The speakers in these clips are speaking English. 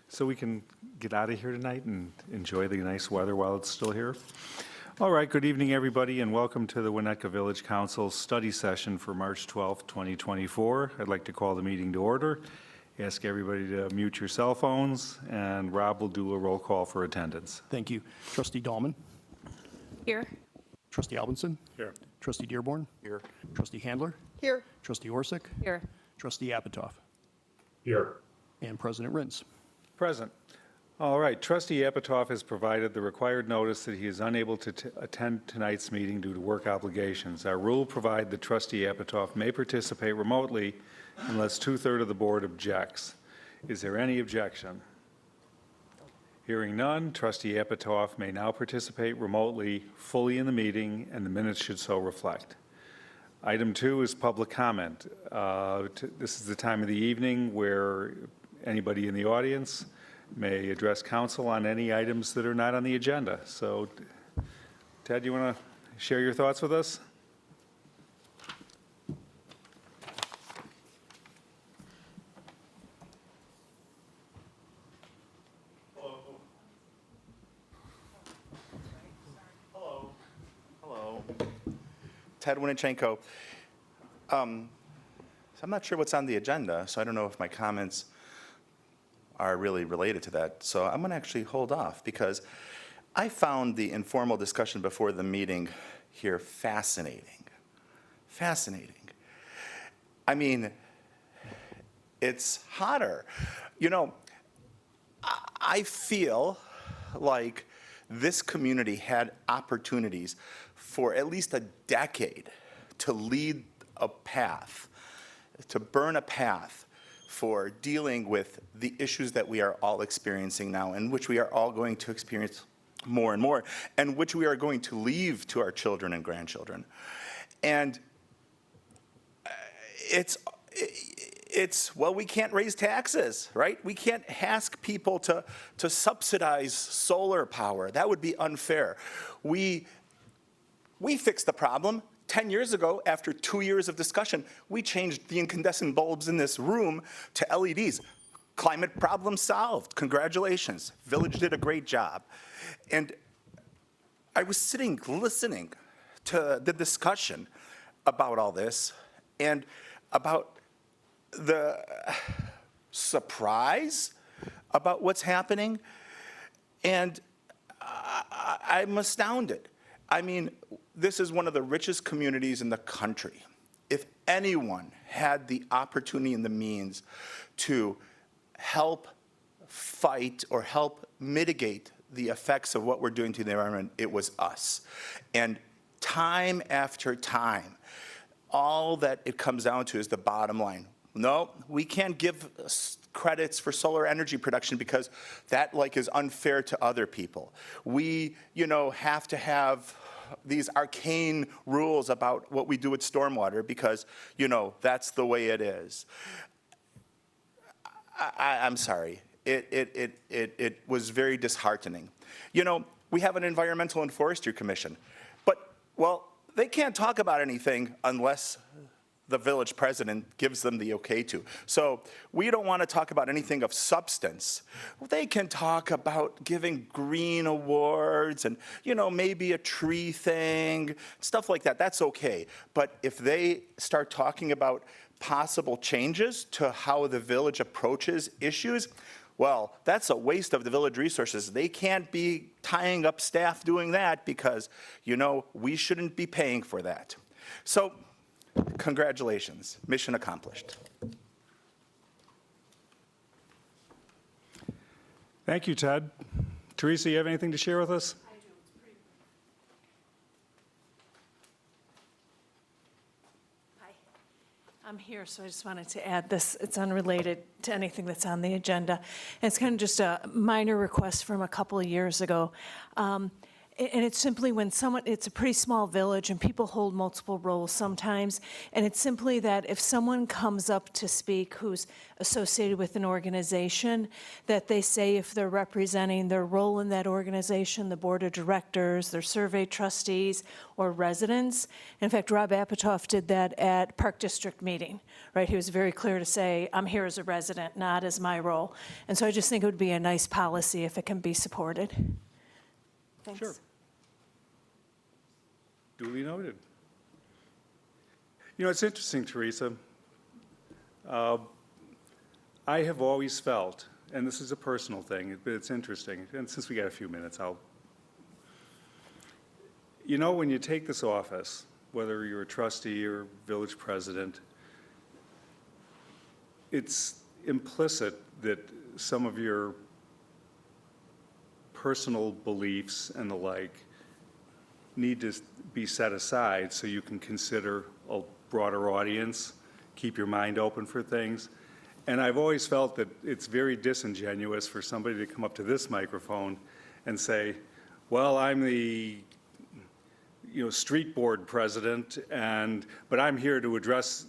So we can get out of here tonight and enjoy the nice weather while it's still here. All right, good evening, everybody, and welcome to the Winnetka Village Council study session for March 12th, 2024. I'd like to call the meeting to order. Ask everybody to mute your cell phones, and Rob will do a roll call for attendance. Thank you. Trustee Dahlman. Here. Trustee Albinson. Here. Trustee Dearborn. Here. Trustee Handler. Here. Trustee Orsic. Here. Trustee Apatow. Here. And President Rins. Present. All right, Trustee Apatow has provided the required notice that he is unable to attend tonight's meeting due to work obligations. Our rule provides that Trustee Apatow may participate remotely unless 2/3 of the board objects. Is there any objection? Hearing none, Trustee Apatow may now participate remotely, fully in the meeting, and the minutes should so reflect. Item 2 is public comment. This is the time of the evening where anybody in the audience may address council on any items that are not on the agenda. So, Ted, you want to share your thoughts with us? Hello. Ted Winichenko. So I'm not sure what's on the agenda, so I don't know if my comments are really related to that. So I'm going to actually hold off because I found the informal discussion before the meeting here fascinating. Fascinating. I mean, it's hotter. You know, I feel like this community had opportunities for at least a decade to lead a path, to burn a path for dealing with the issues that we are all experiencing now, and which we are all going to experience more and more, and which we are going to leave to our children and grandchildren. And it's well, we can't raise taxes, right? We can't ask people to subsidize solar power. That would be unfair. We fixed the problem. 10 years ago, after 2 years of discussion, we changed the incandescent bulbs in this room to LEDs. Climate problem solved. Congratulations. Village did a great job. And I was sitting, listening to the discussion about all this and about the surprise about what's happening. And I'm astounded. I mean, this is one of the richest communities in the country. If anyone had the opportunity and the means to help fight or help mitigate the effects of what we're doing to the environment, it was us. And time after time, all that it comes down to is the bottom line. No, we can't give credits for solar energy production because that is unfair to other people. We, have to have these arcane rules about what we do with stormwater because, that's the way it is. I'm sorry. It was very disheartening. We have an Environmental and Forestry Commission, but, well, they can't talk about anything unless the village president gives them the okay to. So we don't want to talk about anything of substance. They can talk about giving green awards and, maybe a tree thing, stuff like that. That's okay. But if they start talking about possible changes to how the village approaches issues, well, that's a waste of the village resources. They can't be tying up staff doing that because, we shouldn't be paying for that. So, congratulations, mission accomplished. Thank you, Ted. Teresa, you have anything to share with us? I do. It's pretty. Hi. I'm here, so I just wanted to add this. It's unrelated to anything that's on the agenda. And it's kind of just a minor request from a couple of years ago. And it's simply when someone, it's a pretty small village and people hold multiple roles sometimes. And it's simply that if someone comes up to speak who's associated with an organization, that they say if they're representing their role in that organization, the board of directors, their survey trustees, or residents. In fact, Rob Apatow did that at Park District meeting, right? He was very clear to say, I'm here as a resident, not as my role. And so I just think it would be a nice policy if it can be supported. Thanks. Sure. Duly noted. You know, it's interesting, Teresa. I have always felt, and this is a personal thing, but it's interesting, and since we got a few minutes, you know, when you take this office, whether you're a trustee or village president, it's implicit that some of your personal beliefs and the like need to be set aside so you can consider a broader audience, keep your mind open for things. And I've always felt that it's very disingenuous for somebody to come up to this microphone and say, well, I'm the street board president, but I'm here to address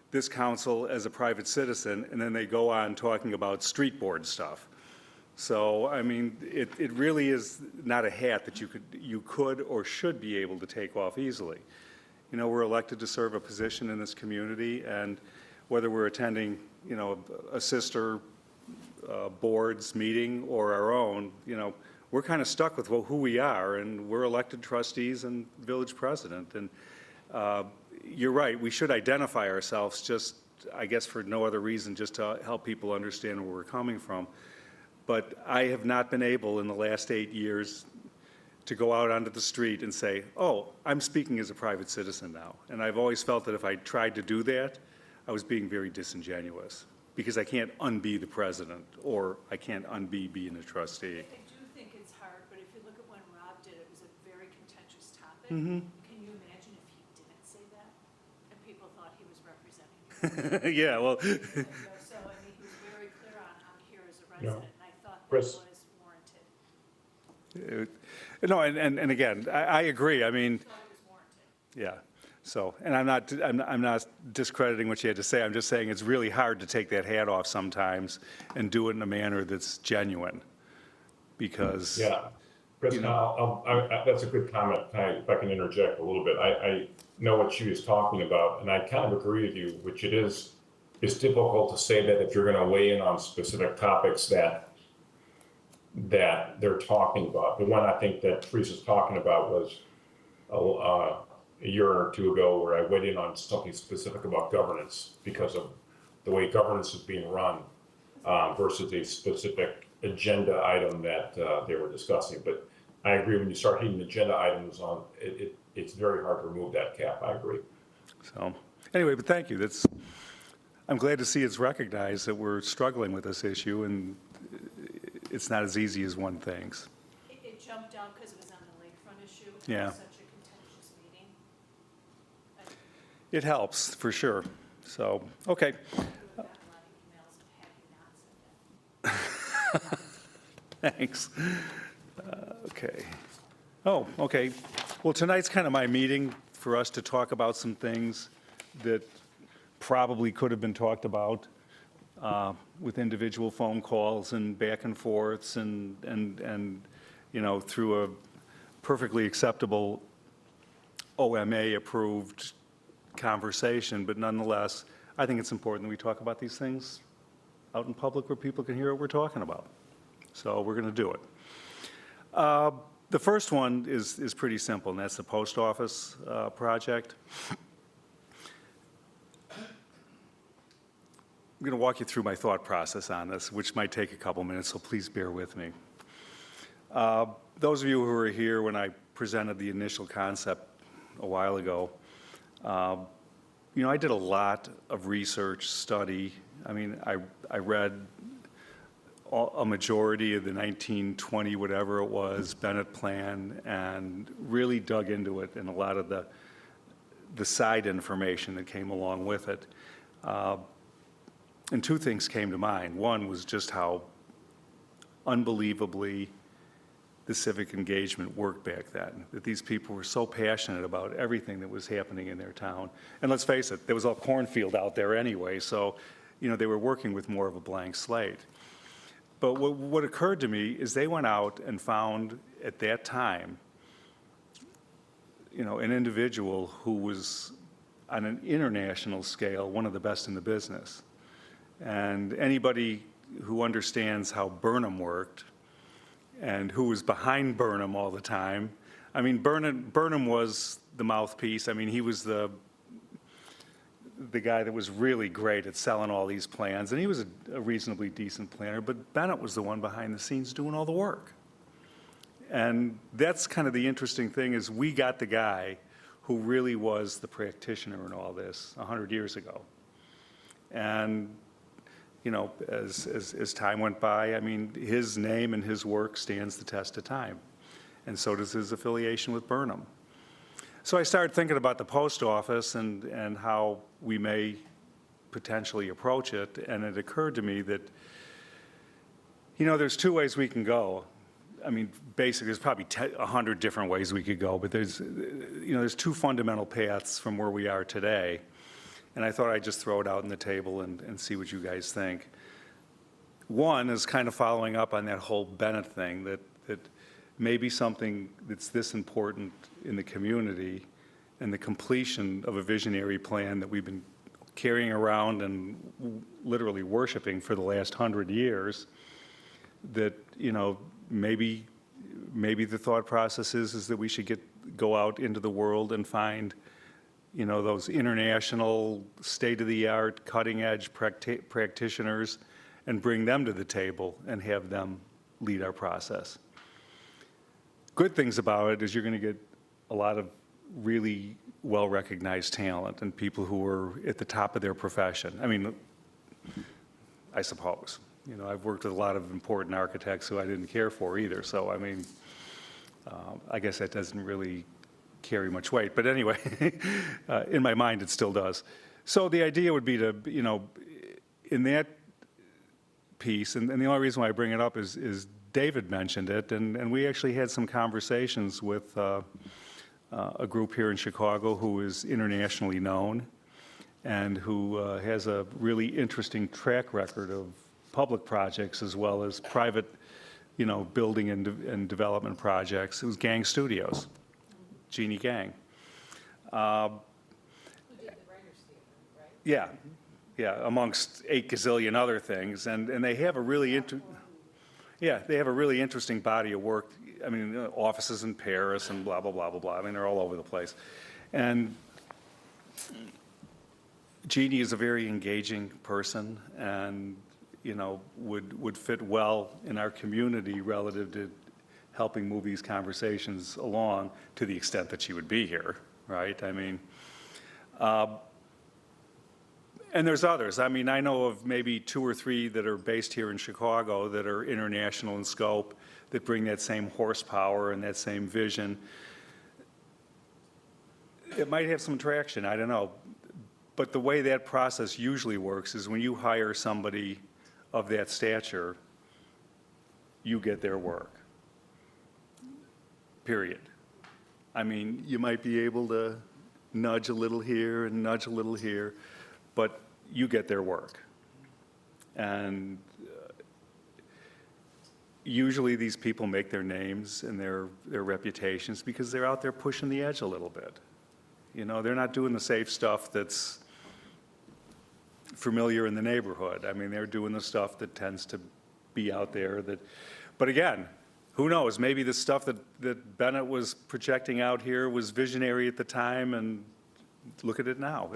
this council as a private citizen, and then they go on talking about street board stuff. So, I mean, it really is not a hat that you could or should be able to take off easily. You know, we're elected to serve a position in this community, and whether we're attending, a sister board's meeting or our own, we're kind of stuck with who we are, and we're elected trustees and village president. And you're right, we should identify ourselves just, I guess, for no other reason, just to help people understand where we're coming from. But I have not been able in the last 8 years to go out onto the street and say, oh, I'm speaking as a private citizen now. And I've always felt that if I tried to do that, I was being very disingenuous, because I can't unbe the president, or I can't unbe being a trustee. I do think it's hard, but if you look at when Rob did it, it was a very contentious topic. Can you imagine if he didn't say that and people thought he was representing you? Yeah, well, So, I mean, he was very clear on, I'm here as a resident, and I thought that Chris? was warranted. no, and again, I agree. I mean, I thought it was warranted. yeah. So, and I'm not discrediting what you had to say. I'm just saying it's really hard to take that hat off sometimes and do it in a manner that's genuine, because. Yeah, Chris, that's a good comment. If I can interject a little bit, I know what she was talking about, and I kind of agree with you, which it's difficult to say that if you're going to weigh in on specific topics that they're talking about. The one I think that Teresa's talking about was a year or two ago, where I weighed in on something specific about governance because of the way governance is being run versus a specific agenda item that they were discussing. But I agree, when you start hitting agenda items on, it's very hard to remove that cap. I agree. So, anyway, but thank you. I'm glad to see it's recognized that we're struggling with this issue, and it's not as easy as one thinks. It jumped out because it was on the lakefront issue. Yeah. It was such a contentious meeting. It helps, for sure. So, okay. We've gotten a lot of emails of had you not said that. Thanks. Okay. Oh, okay. Well, tonight's kind of my meeting for us to talk about some things that probably could have been talked about with individual phone calls and back and forths and through a perfectly acceptable OMA-approved conversation. But nonetheless, I think it's important that we talk about these things out in public where people can hear what we're talking about. So we're going to do it. The first one is pretty simple, and that's the post office project. I'm going to walk you through my thought process on this, which might take a couple minutes, so please bear with me. Those of you who were here when I presented the initial concept a while ago, I did a lot of research, study. I mean, I read a majority of the 1920, whatever it was, Bennett Plan, and really dug into it and a lot of the side information that came along with it. And two things came to mind. One was just how unbelievably the civic engagement worked back then, that these people were so passionate about everything that was happening in their town. And let's face it, there was a cornfield out there anyway, so, they were working with more of a blank slate. But what occurred to me is they went out and found, at that time, an individual who was, on an international scale, one of the best in the business. And anybody who understands how Burnham worked and who was behind Burnham all the time, I mean, Burnham was the mouthpiece. I mean, he was the guy that was really great at selling all these plans, and he was a reasonably decent planner, but Bennett was the one behind the scenes doing all the work. And that's kind of the interesting thing, is we got the guy who really was the practitioner in all this 100 years ago. And, as time went by, I mean, his name and his work stands the test of time. And so does his affiliation with Burnham. So I started thinking about the post office and how we may potentially approach it, and it occurred to me that, there's two ways we can go. I mean, basically, there's probably 100 different ways we could go, but there's two fundamental paths from where we are today, and I thought I'd just throw it out on the table and see what you guys think. One is kind of following up on that whole Bennett thing, that maybe something that's this important in the community and the completion of a visionary plan that we've been carrying around and literally worshiping for the last 100 years, that, maybe the thought process is that we should go out into the world and find, those international, state-of-the-art, cutting-edge practitioners and bring them to the table and have them lead our process. Good things about it is you're going to get a lot of really well-recognized talent and people who are at the top of their profession. I mean, I suppose. I've worked with a lot of important architects who I didn't care for either, so I mean, I guess that doesn't really carry much weight. But anyway, in my mind, it still does. So the idea would be to, in that piece, and the only reason why I bring it up is David mentioned it, and we actually had some conversations with a group here in Chicago who is internationally known and who has a really interesting track record of public projects as well as private, building and development projects. It was Gang Studios, Jeannie Gang. Yeah, amongst 8 gazillion other things, and they have a really they have a really interesting body of work. I mean, offices in Paris and blah, blah, blah, blah, blah. I mean, they're all over the place. And Jeannie is a very engaging person and, would fit well in our community relative to helping move these conversations along to the extent that she would be here, right? I mean, and there's others. I mean, I know of maybe 2 or 3 that are based here in Chicago that are international in scope, that bring that same horsepower and that same vision. It might have some traction, I don't know. But the way that process usually works is when you hire somebody of that stature, you get their work. Period. I mean, you might be able to nudge a little here and nudge a little here, but you get their work. And usually these people make their names and their reputations because they're out there pushing the edge a little bit. They're not doing the safe stuff that's familiar in the neighborhood. I mean, they're doing the stuff that tends to be out there. But again, who knows? Maybe the stuff that Bennett was projecting out here was visionary at the time, and look at it now.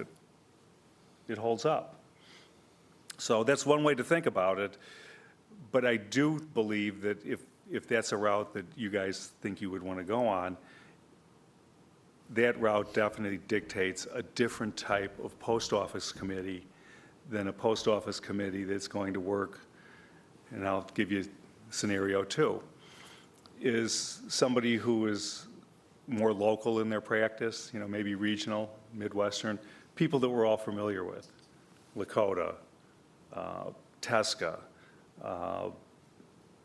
It holds up. So that's one way to think about it. But I do believe that if that's a route that you guys think you would want to go on, that route definitely dictates a different type of post office committee than a post office committee that's going to work, and I'll give you scenario 2, is somebody who is more local in their practice, maybe regional, Midwestern, people that we're all familiar with, Lakota, Tesca,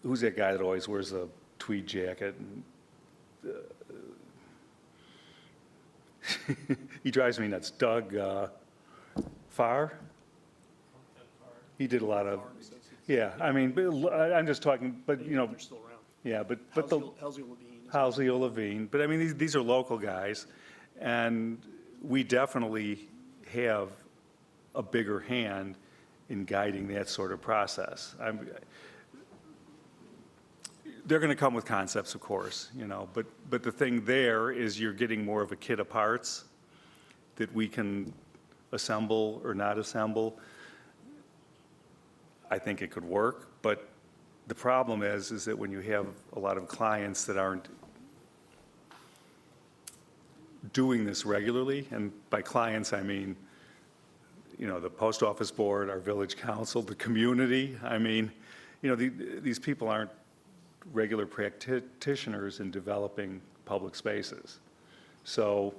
who's that guy that always wears a tweed jacket. And, he drives me nuts. Doug Farr? He did a lot of, yeah, I mean, I'm just talking, but, you know, They're still around. yeah, but the. Halsey Levine. Halsey Levine, but I mean, these are local guys, and we definitely have a bigger hand in guiding that sort of process. They're going to come with concepts, of course, you know, but the thing there is you're getting more of a kit of parts that we can assemble or not assemble. I think it could work, but the problem is that when you have a lot of clients that aren't doing this regularly, and by clients, I mean, you know, the post office board, our village council, the community, I mean, you know, these people aren't regular practitioners in developing public spaces. So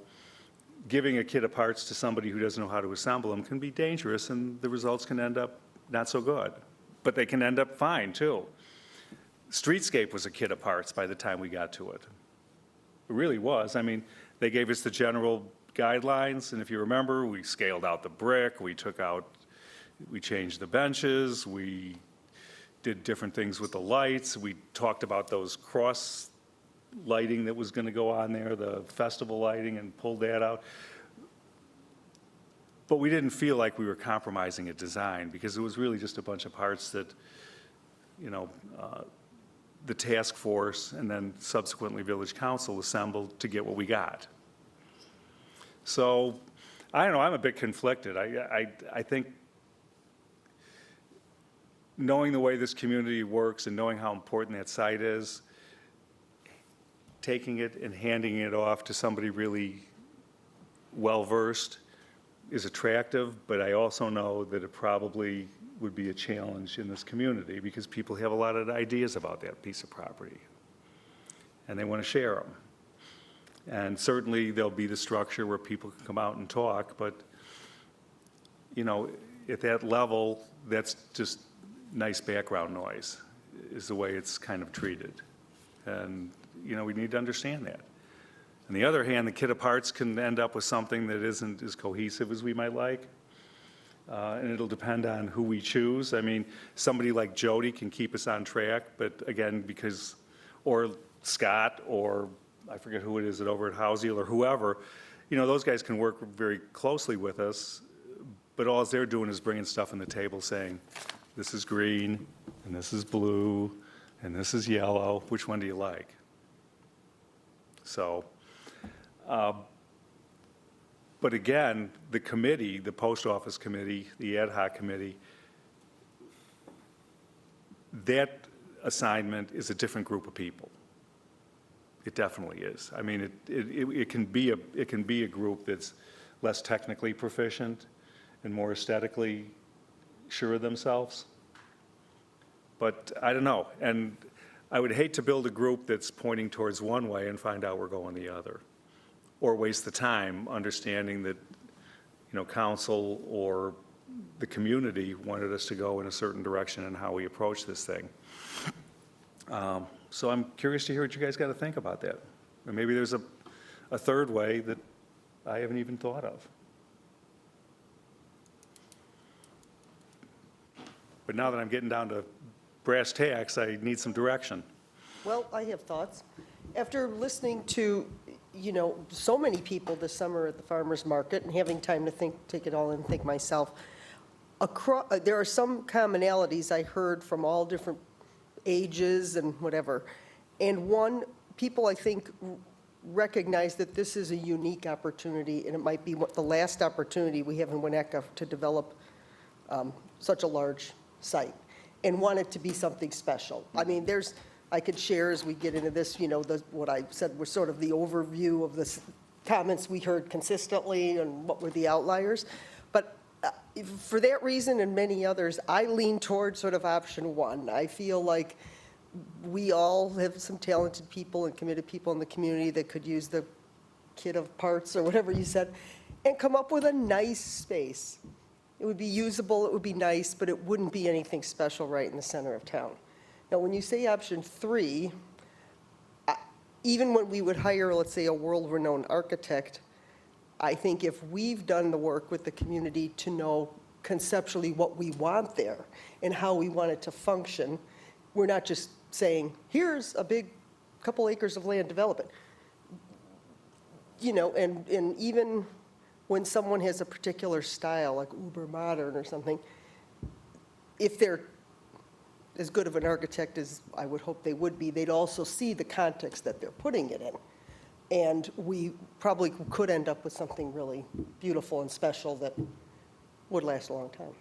giving a kit of parts to somebody who doesn't know how to assemble them can be dangerous, and the results can end up not so good. But they can end up fine, too. Streetscape was a kit of parts by the time we got to it. It really was. I mean, they gave us the general guidelines, and if you remember, we scaled out the brick, we changed the benches, we did different things with the lights, we talked about those cross lighting that was going to go on there, the festival lighting, and pulled that out. But we didn't feel like we were compromising a design, because it was really just a bunch of parts that, you know, the task force and then subsequently village council assembled to get what we got. So, I don't know, I'm a bit conflicted. I think knowing the way this community works and knowing how important that site is, taking it and handing it off to somebody really well-versed is attractive, but I also know that it probably would be a challenge in this community because people have a lot of ideas about that piece of property, and they want to share them. And certainly there'll be the structure where people can come out and talk, but, you know, at that level, that's just nice background noise, is the way it's kind of treated. And, you know, we need to understand that. On the other hand, the kit of parts can end up with something that isn't as cohesive as we might like. And it'll depend on who we choose. I mean, somebody like Jody can keep us on track, but again, because, or Scott, or I forget who it is over at Housiel or whoever, you know, those guys can work very closely with us, but all they're doing is bringing stuff on the table saying, this is green, and this is blue, and this is yellow. Which one do you like? So, but again, the committee, the post office committee, the ad hoc committee, that assignment is a different group of people. It definitely is. I mean, it can be a group that's less technically proficient and more aesthetically sure of themselves. But I don't know. And I would hate to build a group that's pointing towards one way and find out we're going the other, or waste the time understanding that, you know, council or the community wanted us to go in a certain direction in how we approach this thing. So I'm curious to hear what you guys got to think about that. Or maybe there's a third way that I haven't even thought of. But now that I'm getting down to brass tacks, I need some direction. Well, I have thoughts. After listening to, you know, so many people this summer at the farmer's market and having time to think, take it all in and think myself, there are some commonalities I heard from all different ages and whatever. And one, people I think recognize that this is a unique opportunity, and it might be the last opportunity we have in Winnetka to develop such a large site, and want it to be something special. I mean, I could share as we get into this, you know, what I said was sort of the overview of the comments we heard consistently and what were the outliers. But for that reason and many others, I lean toward sort of option one. I feel like we all have some talented people and committed people in the community that could use the kit of parts or whatever you said and come up with a nice space. It would be usable, it would be nice, but it wouldn't be anything special right in the center of town. Now, when you say option three, even when we would hire, let's say, a world-renowned architect, I think if we've done the work with the community to know conceptually what we want there and how we want it to function, we're not just saying, here's a big couple acres of land development. And even when someone has a particular style, like uber modern or something, if they're as good of an architect as I would hope they would be, they'd also see the context that they're putting it in. And we probably could end up with something really beautiful and special that would last a long time.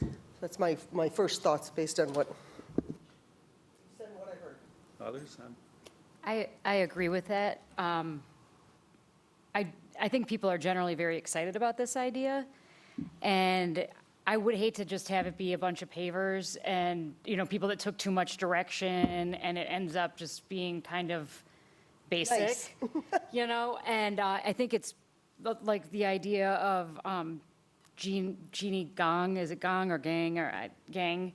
So that's my first thoughts based on what I heard. Others? I agree with that. I think people are generally very excited about this idea, and I would hate to just have it be a bunch of pavers and, people that took too much direction, and it ends up just being kind of Nice. basic, and I think it's like the idea of Jeannie Gong, is it Gong or Gang or Gang?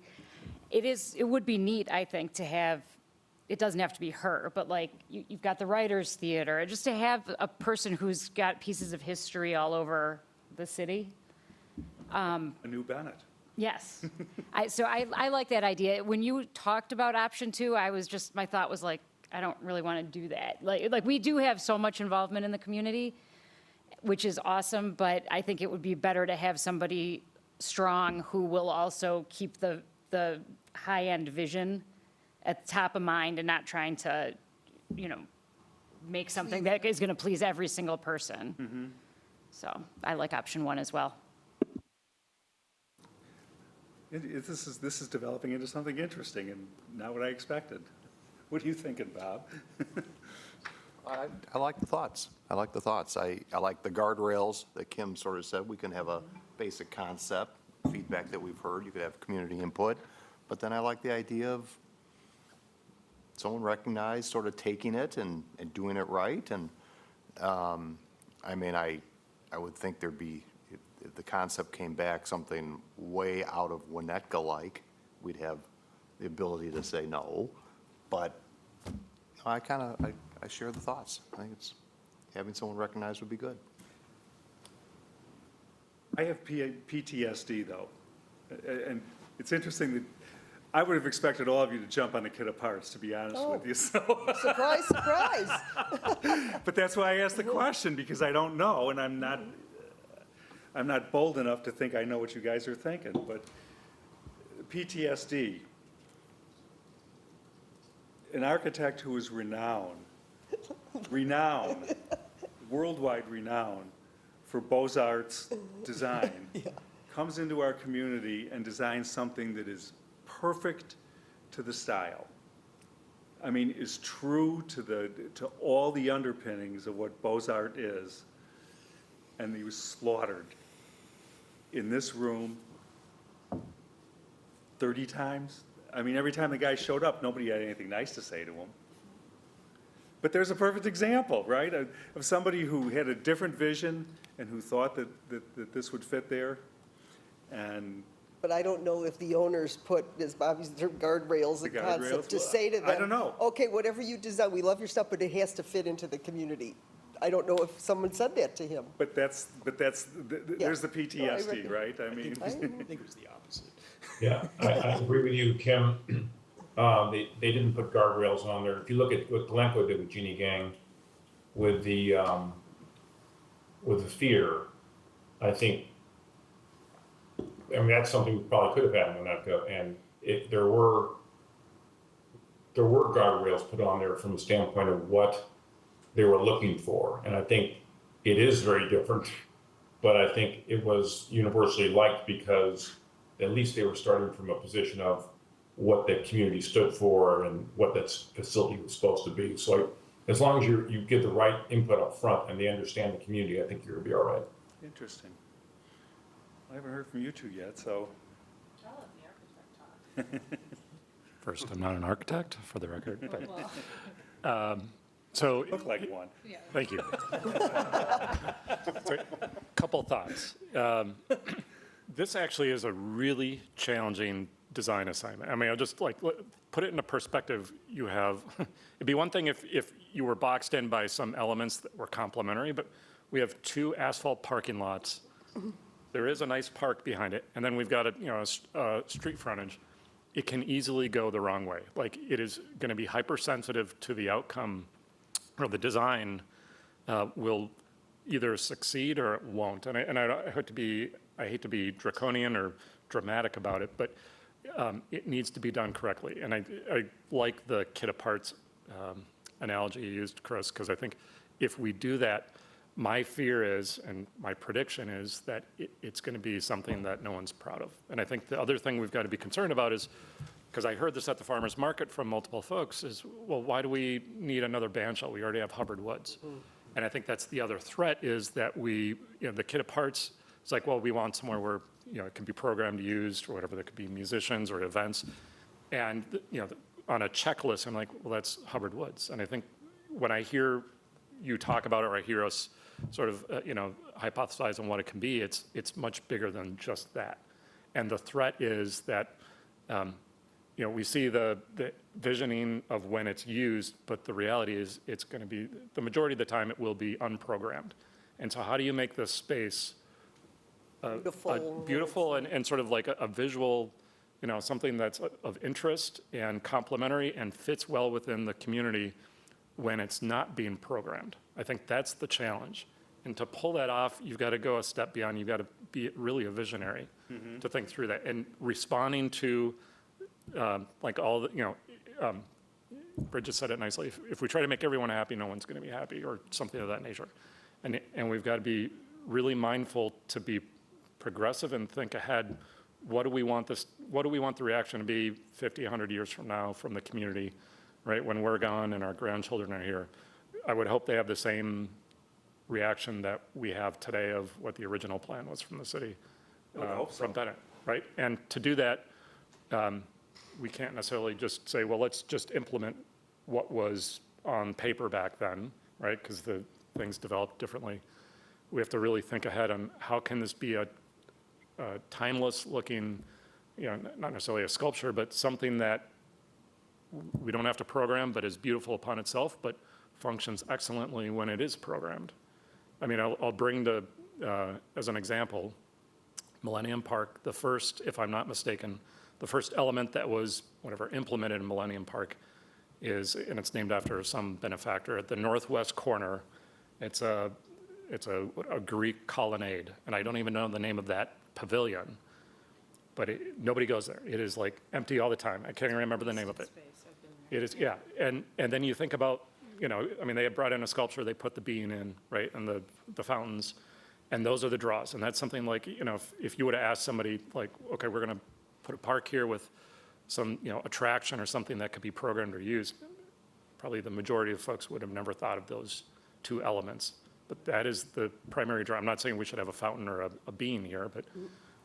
It would be neat, I think, to have, it doesn't have to be her, but like you've got the Writers Theater, just to have a person who's got pieces of history all over the city. A new Bennett. Yes. So I like that idea. When you talked about option 2, my thought was like, I don't really want to do that. Like we do have so much involvement in the community, which is awesome, but I think it would be better to have somebody strong who will also keep the high-end vision at the top of mind and not trying to, make something that is going to please every single person. So I like option 1 as well. This is developing into something interesting and not what I expected. What are you thinking, Bob? I like the thoughts. I like the thoughts. I like the guardrails that Kim sort of said. We can have a basic concept, feedback that we've heard. You could have community input. But then I like the idea of someone recognized sort of taking it and doing it right. And, I would think there'd be, if the concept came back something way out of Winnetka-like, we'd have the ability to say no. But I share the thoughts. I think having someone recognized would be good. I have PTSD, though. And it's interesting that I would have expected all of you to jump on the kit of parts, to be honest with you. So, Surprise, surprise. but that's why I asked the question, because I don't know, and I'm not bold enough to think I know what you guys are thinking. But PTSD, an architect who is renowned, worldwide renowned for Beaux-Arts design, comes into our community and designs something that is perfect to the style. I mean, is true to all the underpinnings of what Beaux-Arts is, and he was slaughtered in this room 30 times. I mean, every time the guy showed up, nobody had anything nice to say to him. But there's a perfect example, right, of somebody who had a different vision and who thought that this would fit there. And But I don't know if the owners put, as Bobby's, their guardrails and The guardrails? concept to say to them. I don't know. Okay, whatever you design, we love your stuff, but it has to fit into the community. I don't know if someone said that to him. But there's the PTSD, right? I mean, I think it was the opposite. Yeah, I agree with you, Kim. They didn't put guardrails on there. If you look at what Glencoe did with Jeannie Gang, with the theater, I think, that's something we probably could have had in Winnetka, and there were guardrails put on there from the standpoint of what they were looking for, and I think it is very different, but I think it was universally liked because at least they were starting from a position of what the community stood for and what that facility was supposed to be. So as long as you get the right input up front and they understand the community, I think you're gonna be all right. interesting. I haven't heard from you two yet, so. First, I'm not an architect, for the record, but, so, Look like one. thank you. So, couple thoughts. This actually is a really challenging design assignment. I mean, I'll just like, put it into perspective. You have, it'd be one thing if you were boxed in by some elements that were complementary, but we have 2 asphalt parking lots. There is a nice park behind it, and then we've got a street frontage. It can easily go the wrong way. Like, it is going to be hypersensitive to the outcome, or the design will either succeed or it won't. And I hate to be draconian or dramatic about it, but it needs to be done correctly. And I like the kit of parts analogy you used, Chris, because I think if we do that, my fear is, and my prediction is, that it's going to be something that no one's proud of. And I think the other thing we've got to be concerned about is, because I heard this at the farmer's market from multiple folks, is, well, why do we need another band shell? We already have Hubbard Woods. And I think that's the other threat, is that the kit of parts, it's like, well, we want somewhere where, it can be programmed, used, or whatever. There could be musicians or events. And, on a checklist, I'm like, well, that's Hubbard Woods. And I think when I hear you talk about it, or I hear us sort of, hypothesize on what it can be, it's much bigger than just that. And the threat is that, we see the visioning of when it's used, but the reality is it's going to be, the majority of the time, it will be unprogrammed. And so how do you make this space beautiful and sort of like a visual, something that's of interest and complementary and fits well within the community when it's not being programmed? I think that's the challenge. And to pull that off, you've got to go a step beyond. You've got to be really a visionary to think through that. And responding to, like all the, Bridget said it nicely, if we try to make everyone happy, no one's going to be happy, or something of that nature. And we've got to be really mindful to be progressive and think ahead. What do we want the reaction to be 50, 100 years from now from the community, right? When we're gone and our grandchildren are here. I would hope they have the same reaction that we have today of what the original plan was from the city. From Bennett, right? And to do that, we can't necessarily just say, well, let's just implement what was on paper back then, right? Because the things developed differently. We have to really think ahead on how can this be a timeless looking, not necessarily a sculpture, but something that we don't have to program, but is beautiful upon itself, but functions excellently when it is programmed. I mean, I'll bring as an example, Millennium Park, the first, if I'm not mistaken, the first element that was implemented in Millennium Park is, and it's named after some benefactor, at the northwest corner. It's a Greek colonnade, and I don't even know the name of that pavilion, but nobody goes there. It is like empty all the time. I can't even remember the name of it. It is, yeah. And then you think about, they had brought in a sculpture, they put the bean in, right, and the fountains, and those are the draws. And that's something like, if you would have asked somebody like, okay, we're going to put a park here with some, attraction or something that could be programmed or used, probably the majority of folks would have never thought of those 2 elements. But that is the primary draw. I'm not saying we should have a fountain or a bean here, but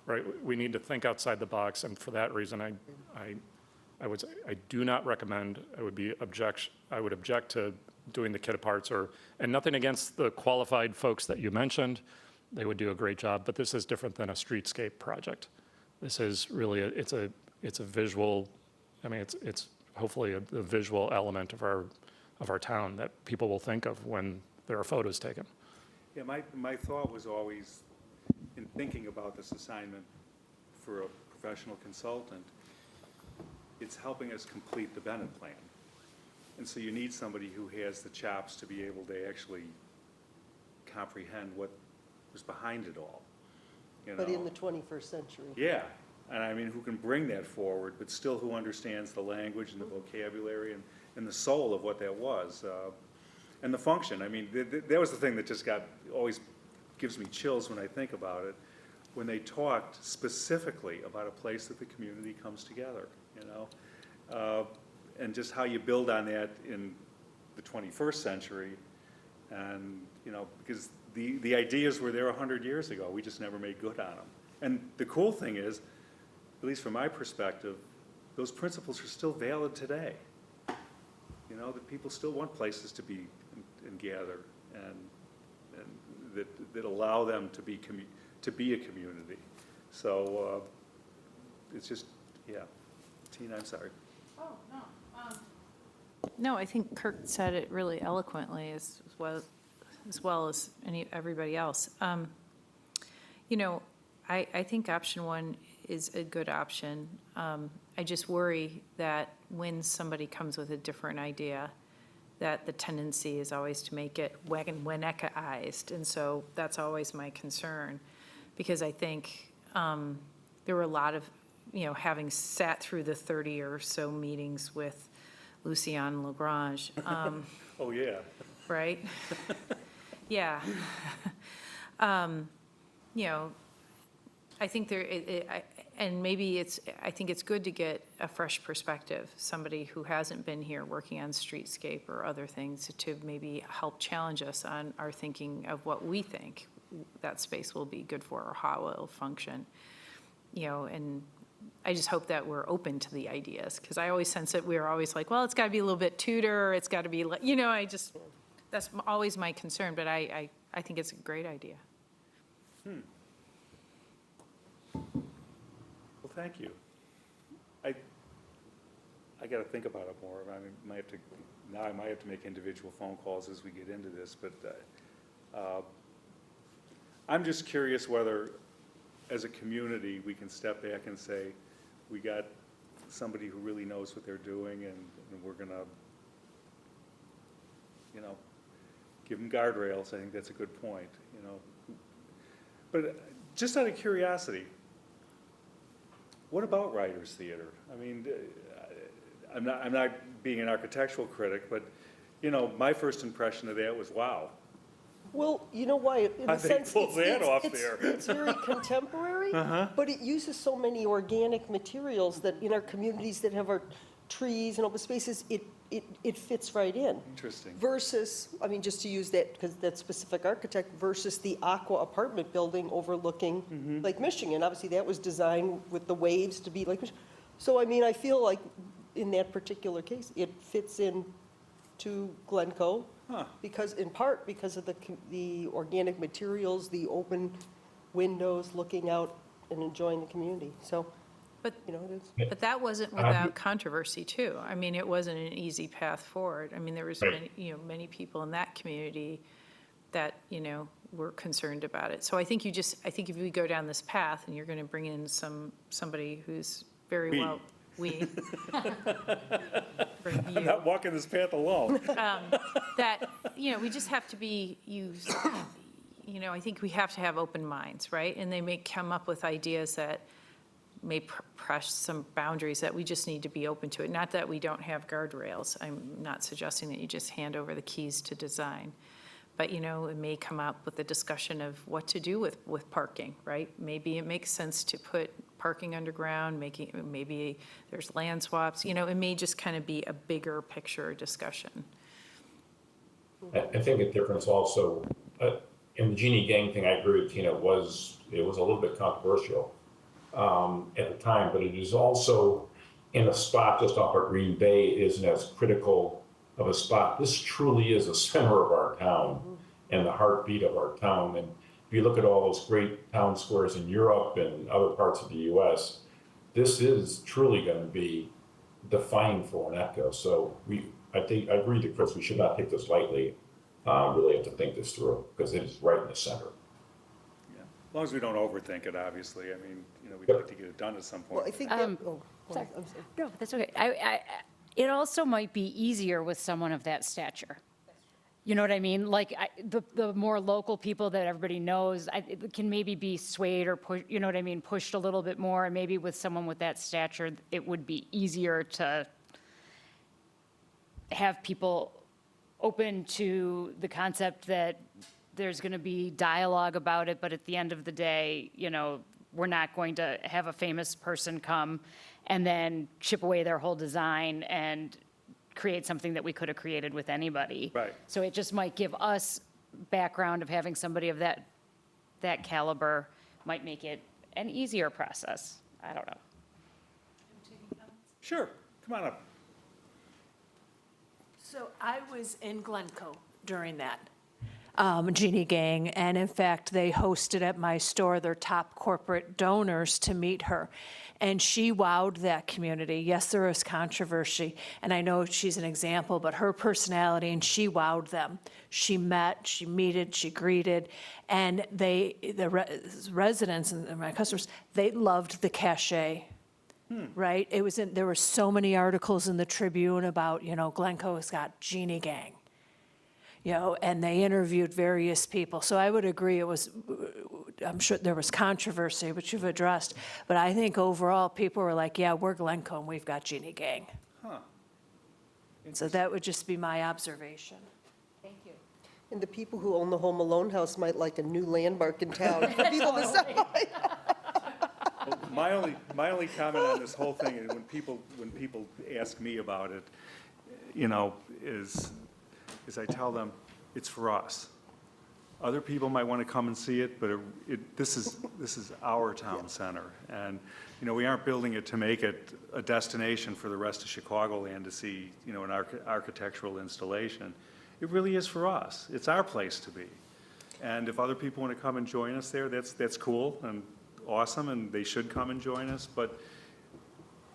right, we need to think outside the box. And for that reason, I would say I do not recommend. I would object to doing the kit of parts, and nothing against the qualified folks that you mentioned. They would do a great job, but this is different than a streetscape project. This is really it's a visual. I mean, it's hopefully a visual element of our town that people will think of when there are photos taken. Yeah, my thought was always, in thinking about this assignment for a professional consultant, it's helping us complete the Bennett plan. And so you need somebody who has the chops to be able to actually comprehend what was behind it all. But in the 21st century. Yeah, and I mean, who can bring that forward, but still who understands the language and the vocabulary and the soul of what that was. And the function. I mean, that was the thing that just always gives me chills when I think about it, when they talked specifically about a place that the community comes together, and just how you build on that in the 21st century. And, because the ideas were there 100 years ago, we just never made good on them. And the cool thing is, at least from my perspective, those principles are still valid today. That people still want places to be and gather, and that allow them to be a community. So it's just Yeah. Tina, I'm sorry. No, I think Kirk said it really eloquently as well as everybody else. You know, I think option one is a good option. I just worry that when somebody comes with a different idea, that the tendency is always to make it Winnetka-ized. And so that's always my concern, because I think there were a lot of, having sat through the 30 or so meetings with Lucien Lagrange, Oh, yeah. right? Yeah. I think and maybe I think it's good to get a fresh perspective, somebody who hasn't been here working on streetscape or other things to maybe help challenge us on our thinking of what we think that space will be good for or how it'll function. And I just hope that we're open to the ideas, because I always sense that we're always like, well, it's got to be a little bit Tudor, it's got to be, that's always my concern, but I think it's a great idea. Well, thank you. I got to think about it more. I mean, I might have to make individual phone calls as we get into this, but I'm just curious whether, as a community, we can step back and say, we got somebody who really knows what they're doing, and we're going to, give them guardrails. I think that's a good point, But just out of curiosity, what about Writers Theater? I mean, I'm not being an architectural critic, but, my first impression of that was, wow. Well, you know why? In How a they sense, pulled that off there. It's very contemporary, but it uses so many organic materials that in our communities that have our trees and open spaces, it fits right in. Interesting. Versus, I mean, just to use that, because that specific architect, versus the Aqua apartment building overlooking Lake Michigan. Obviously, that was designed with the waves to be Lake Michigan. So, I mean, I feel like in that particular case, it fits in to Glencoe. Because, in part, because of the organic materials, the open windows, looking out and enjoying the community. So, But, it is. but that wasn't without controversy, too. I mean, it wasn't an easy path forward. I mean, there was Right. many people in that community that, were concerned about it. So I think I think if we go down this path and you're going to bring in somebody who's very We. well, bring I'm you, not walking this path alone. that, we just have to be used, I think we have to have open minds, right? And they may come up with ideas that may press some boundaries that we just need to be open to it. Not that we don't have guardrails. I'm not suggesting that you just hand over the keys to design. But, it may come up with a discussion of what to do with parking, right? Maybe it makes sense to put parking underground, maybe there's land swaps. It may just kind of be a bigger picture discussion. I think a difference also, in the Jeannie Gang thing, I agree with Tina, it was a little bit controversial at the time, but it is also in a spot just off of Green Bay. It isn't as critical of a spot. This truly is a center of our town and the heartbeat of our town. And if you look at all those great town squares in Europe and other parts of the US, this is truly going to be defining for Winnetka. So I agree with Chris, we should not take this lightly. Really have to think this through, because it is right in the center. Yeah. As long as we don't overthink it, obviously. I mean, we'd like to get it done at some point. Well, I think that, I'm sorry. No, that's okay. It also might be easier with someone of that stature. You know what I mean? Like, the more local people that everybody knows, it can maybe be swayed or pushed, you know what I mean, pushed a little bit more. And maybe with someone with that stature, it would be easier to have people open to the concept that there's going to be dialogue about it, but at the end of the day, we're not going to have a famous person come and then chip away their whole design and create something that we could have created with anybody. Right. So it just might give us background of having somebody of that caliber, might make it an easier process. I don't know. Sure, come on up. So I was in Glencoe during that. Jeannie Gang, and in fact, they hosted at my store their top corporate donors to meet her. And she wowed that community. Yes, there was controversy, and I know she's an example, but her personality, and she wowed them. She met, she meted, she greeted, and residents and my customers, they loved the cachet. Right? There were so many articles in the Tribune about, Glencoe has got Jeannie Gang. And they interviewed various people. So I would agree I'm sure there was controversy, which you've addressed. But I think overall, people were like, yeah, we're Glencoe and we've got Jeannie Gang. So that would just be my observation. Thank you. And the people who own the Home Alone house might like a new landmark in town for people to sell. My only comment on this whole thing, and when people ask me about it, is I tell them, it's for us. Other people might want to come and see it, but this is our town center. And, we aren't building it to make it a destination for the rest of Chicagoland to see, an architectural installation. It really is for us. It's our place to be. And if other people want to come and join us there, that's cool and awesome, and they should come and join us. But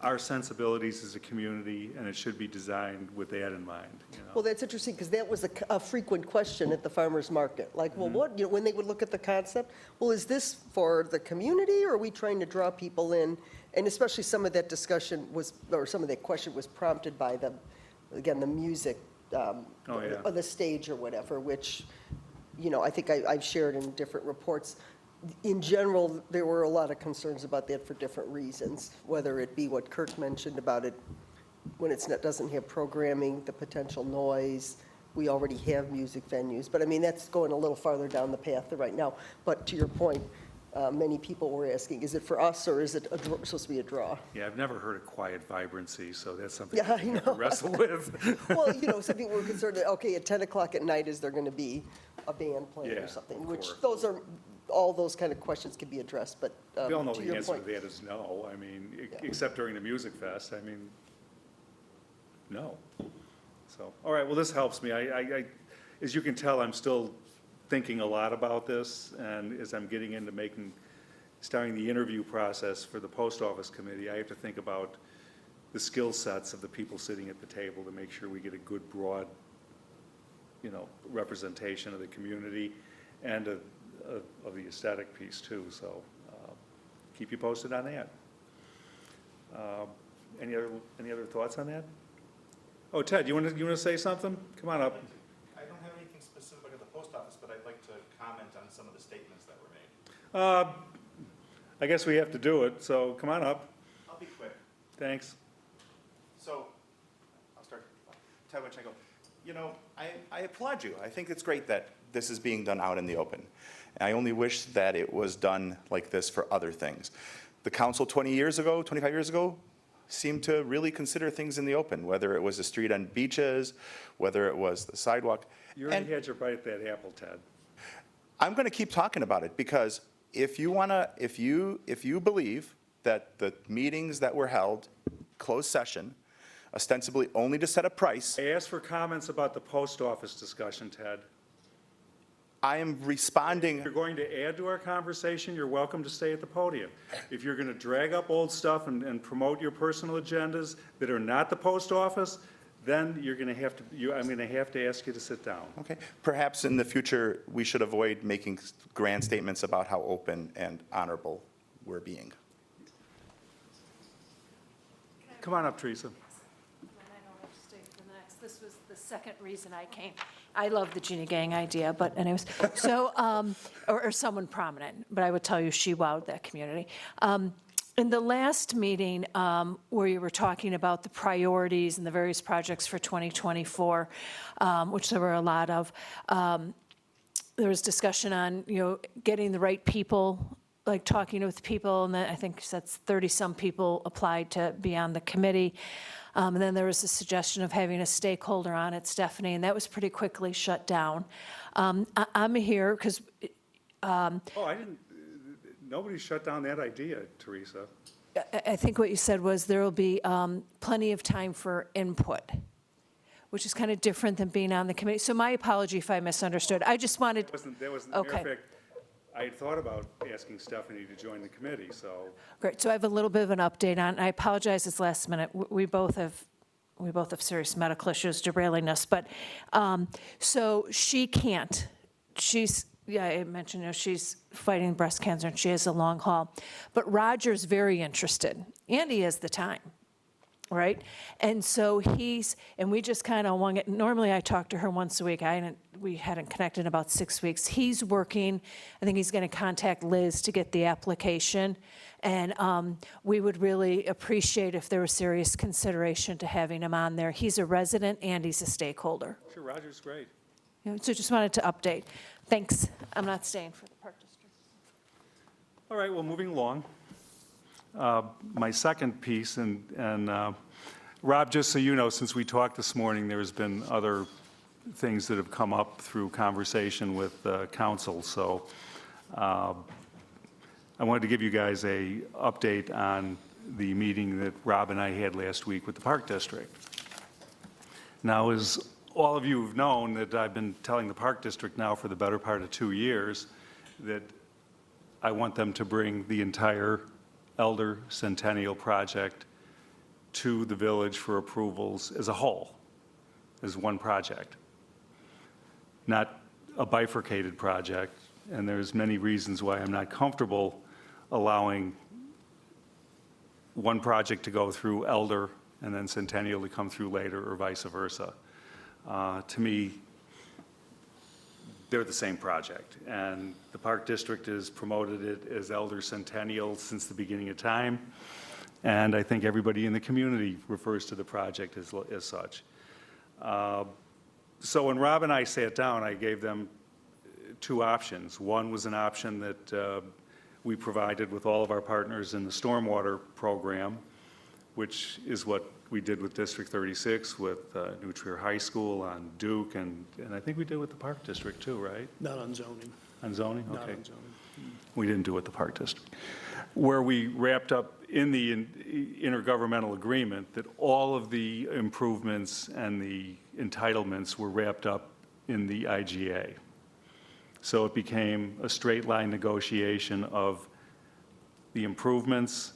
our sensibilities as a community, and it should be designed with that in mind. Well, that's interesting, because that was a frequent question at the farmer's market. Like, well, what, when they would look at the concept, well, is this for the community, or are we trying to draw people in? And especially some of that discussion or some of that question was prompted by the music on the stage or whatever, which, I think I've shared in different reports. In general, there were a lot of concerns about that for different reasons, whether it be what Kirk mentioned about it when doesn't have programming, the potential noise. We already have music venues, but I mean, that's going a little farther down the path right now. But to your point, many people were asking, is it for us or is it supposed to be a draw? Yeah, I've never heard of quiet vibrancy, so that's something Yeah, we have to wrestle with. Well, some people were concerned that, okay, at 10 o'clock at night, is there going to be a band playing Yeah, or something? of Which course. all those kind of questions can be addressed, but We all know to the your answer point. to that is no. I mean, except during the music fest, I mean, no. So, all right, well, this helps me. As you can tell, I'm still thinking a lot about this, and as I'm getting into starting the interview process for the post office committee, I have to think about the skill sets of the people sitting at the table to make sure we get a good, broad, representation of the community and of the aesthetic piece too. So keep you posted on that. Any other thoughts on that? Oh, Ted, you want to say something? Come on up. I don't have anything specific at the post office, but I'd like to comment on some of the statements that were made. I guess we have to do it, so come on up. I'll be quick. Thanks. So, I'll start. Ted Winchenko, I applaud you. I think it's great that this is being done out in the open. I only wish that it was done like this for other things. The council 25 years ago, seemed to really consider things in the open, whether it was the street on beaches, whether it was the sidewalk. You already had your bite at that apple, Ted. I'm going to keep talking about it, because if you believe that the meetings that were held, closed session, ostensibly only to set a price, I asked for comments about the post office discussion, Ted. I am responding. If you're going to add to our conversation, you're welcome to stay at the podium. If you're going to drag up old stuff and promote your personal agendas that are not the post office, then I'm going to have to ask you to sit down. Okay, perhaps in the future, we should avoid making grand statements about how open and honorable we're being. Come on up, Teresa. And I don't have to stay for the next. This was the second reason I came. I love the Jeannie Gang idea, but anyways, so, or someone prominent, but I would tell you she wowed that community. In the last meeting, where you were talking about the priorities and the various projects for 2024, which there were a lot of, there was discussion on, getting the right people, like talking with people, and then I think that's 30-some people applied to be on the committee. And then there was a suggestion of having a stakeholder on it, Stephanie, and that was pretty quickly shut down. I'm here because Nobody shut down that idea, Teresa. I think what you said was there will be plenty of time for input, which is kind of different than being on the committee. So my apology if I misunderstood. I just wanted, That wasn't, Okay. matter of fact, I had thought about asking Stephanie to join the committee, so. great, so I have a little bit of an update on, I apologize, it's last minute. We both have serious medical issues derailing us, but, so she can't. Yeah, I mentioned, she's fighting breast cancer and she has a long haul. But Roger's very interested, and he has the time, right? And so and we just kind of normally I talk to her once a week. We hadn't connected in about 6 weeks. He's working, I think he's going to contact Liz to get the application. And we would really appreciate if there was serious consideration to having him on there. He's a resident and he's a stakeholder. Sure, Roger's great. So just wanted to update. Thanks. I'm not staying for the Park District. All right, well, moving along. My second piece, and Rob, just so you know, since we talked this morning, there's been other things that have come up through conversation with council. So I wanted to give you guys a update on the meeting that Rob and I had last week with the Park District. Now, as all of you have known, that I've been telling the Park District now for the better part of 2 years that I want them to bring the entire Elder Centennial project to the village for approvals as a whole, as one project, not a bifurcated project. And there's many reasons why I'm not comfortable allowing one project to go through Elder and then Centennial to come through later, or vice versa. To me, they're the same project, and the Park District has promoted it as Elder Centennial since the beginning of time, and I think everybody in the community refers to the project as such. So when Rob and I sat down, I gave them two options. One was an option that we provided with all of our partners in the stormwater program, which is what we did with District 36, with New Trier High School, on Duke, and I think we did with the Park District too, right? Not on zoning. On zoning? Not Okay. on zoning. We didn't do it with the Park District. Where we wrapped up in the intergovernmental agreement that all of the improvements and the entitlements were wrapped up in the IGA. So it became a straight line negotiation of the improvements,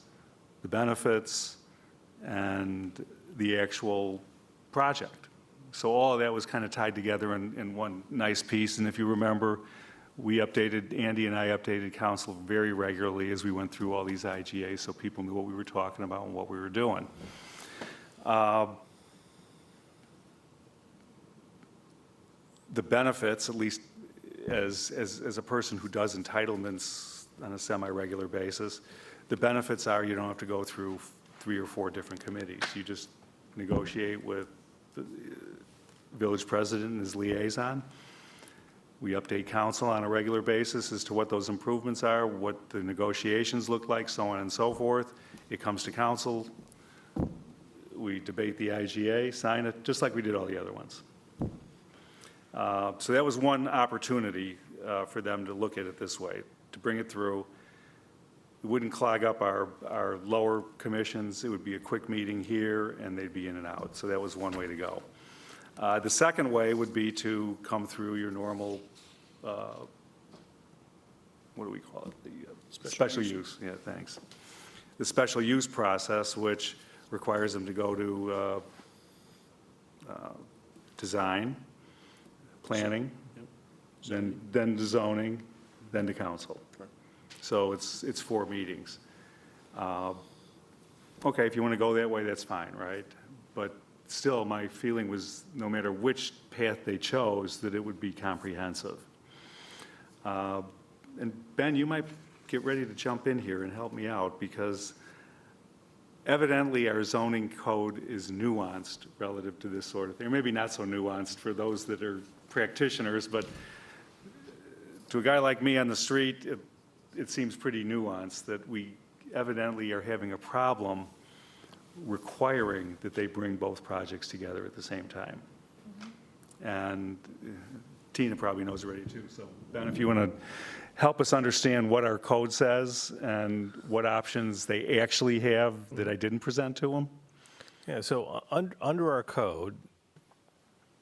the benefits, and the actual project. So all of that was kind of tied together in one nice piece. And if you remember, Andy and I updated council very regularly as we went through all these IGAs so people knew what we were talking about and what we were doing. The benefits, at least as a person who does entitlements on a semi-regular basis, the benefits are you don't have to go through 3 or 4 different committees. You just negotiate with the village president and his liaison. We update council on a regular basis as to what those improvements are, what the negotiations look like, so on and so forth. It comes to council. We debate the IGA, sign it, just like we did all the other ones. So that was one opportunity for them to look at it this way, to bring it through. It wouldn't clog up our lower commissions. It would be a quick meeting here, and they'd be in and out. So that was one way to go. The second way would be to come through your normal, what do we call it? The special use. Yeah, thanks. The special use process, which requires them to go to design, planning, then to zoning, then to council. So it's 4 meetings. Okay, if you want to go that way, that's fine, right? But still, my feeling was no matter which path they chose, that it would be comprehensive. And Ben, you might get ready to jump in here and help me out, because evidently our zoning code is nuanced relative to this sort of thing. Or maybe not so nuanced for those that are practitioners, but to a guy like me on the street, it seems pretty nuanced that we evidently are having a problem requiring that they bring both projects together at the same time. And Tina probably knows already too. So Ben, if you want to help us understand what our code says and what options they actually have that I didn't present to them. Yeah, so under our code,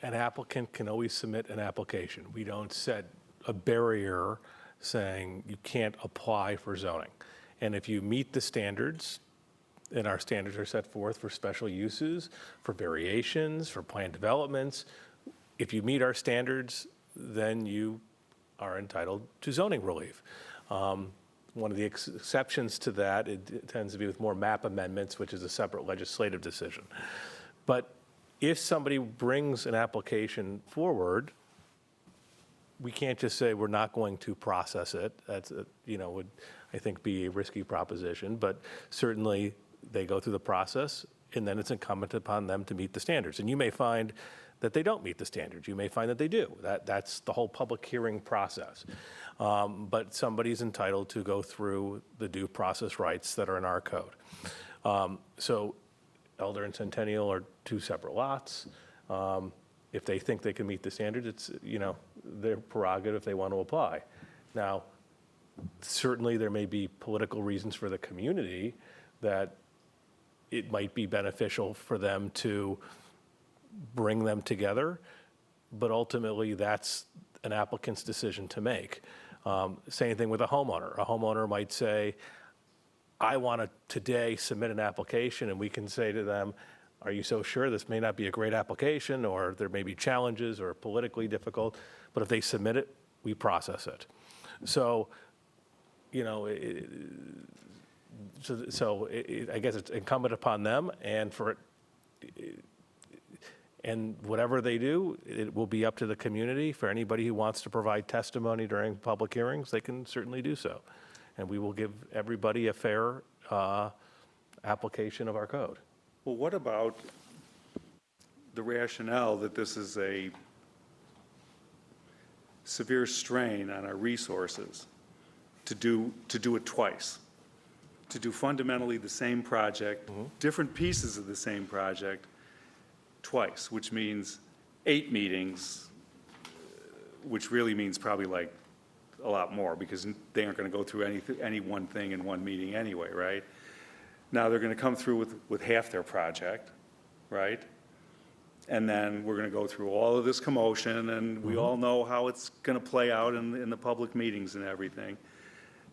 an applicant can always submit an application. We don't set a barrier saying you can't apply for zoning. And if you meet the standards, and our standards are set forth for special uses, for variations, for planned developments, if you meet our standards, then you are entitled to zoning relief. One of the exceptions to that, it tends to be with more map amendments, which is a separate legislative decision. But if somebody brings an application forward, we can't just say we're not going to process it. That's, would, I think, be a risky proposition. But certainly, they go through the process, and then it's incumbent upon them to meet the standards. And you may find that they don't meet the standards. You may find that they do. That's the whole public hearing process. But somebody's entitled to go through the due process rights that are in our code. So Elder and Centennial are two separate lots. If they think they can meet the standards, it's, their prerogative if they want to apply. Now, certainly there may be political reasons for the community that it might be beneficial for them to bring them together, but ultimately that's an applicant's decision to make. Same thing with a homeowner. A homeowner might say, I want to today submit an application, and we can say to them, are you so sure this may not be a great application, or there may be challenges or politically difficult, but if they submit it, we process it. So, I guess it's incumbent upon them, and and whatever they do, it will be up to the community. For anybody who wants to provide testimony during public hearings, they can certainly do so. And we will give everybody a fair application of our code. Well, what about the rationale that this is a severe strain on our resources to do it twice? To do fundamentally the same project, different pieces of the same project, twice, which means 8 meetings, which really means probably like a lot more, because they aren't going to go through any one thing in one meeting anyway, right? Now they're going to come through with half their project, right? And then we're going to go through all of this commotion, and we all know how it's going to play out in the public meetings and everything.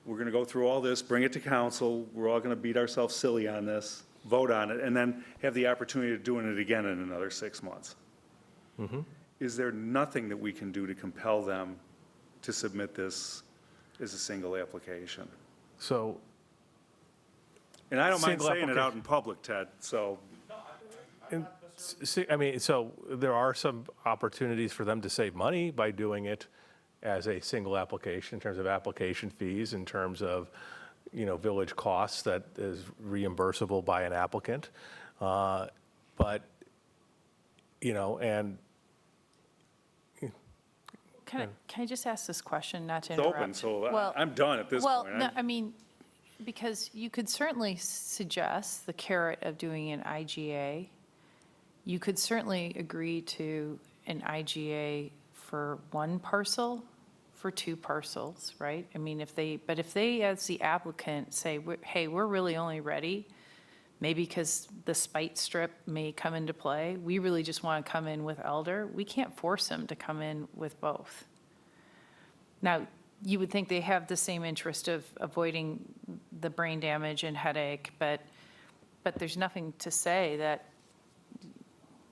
We're going to go through all this, bring it to council, we're all going to beat ourselves silly on this, vote on it, and then have the opportunity of doing it again in another 6 months. Is there nothing that we can do to compel them to submit this as a single application? So, And I don't mind Single saying it out application. in public, Ted, so. so there are some opportunities for them to save money by doing it as a single application, in terms of application fees, in terms of, village costs that is reimbursable by an applicant. But, and Can I just ask this question, not to It's interrupt? open, so Well- I'm done at this Well, point. no, I mean, because you could certainly suggest the carrot of doing an IGA. You could certainly agree to an IGA for one parcel, for 2 parcels, right? I mean, if they, as the applicant, say, hey, we're really only ready, maybe because the spite strip may come into play, we really just want to come in with Elder, we can't force them to come in with both. Now, you would think they have the same interest of avoiding the brain damage and headache, but there's nothing to say that,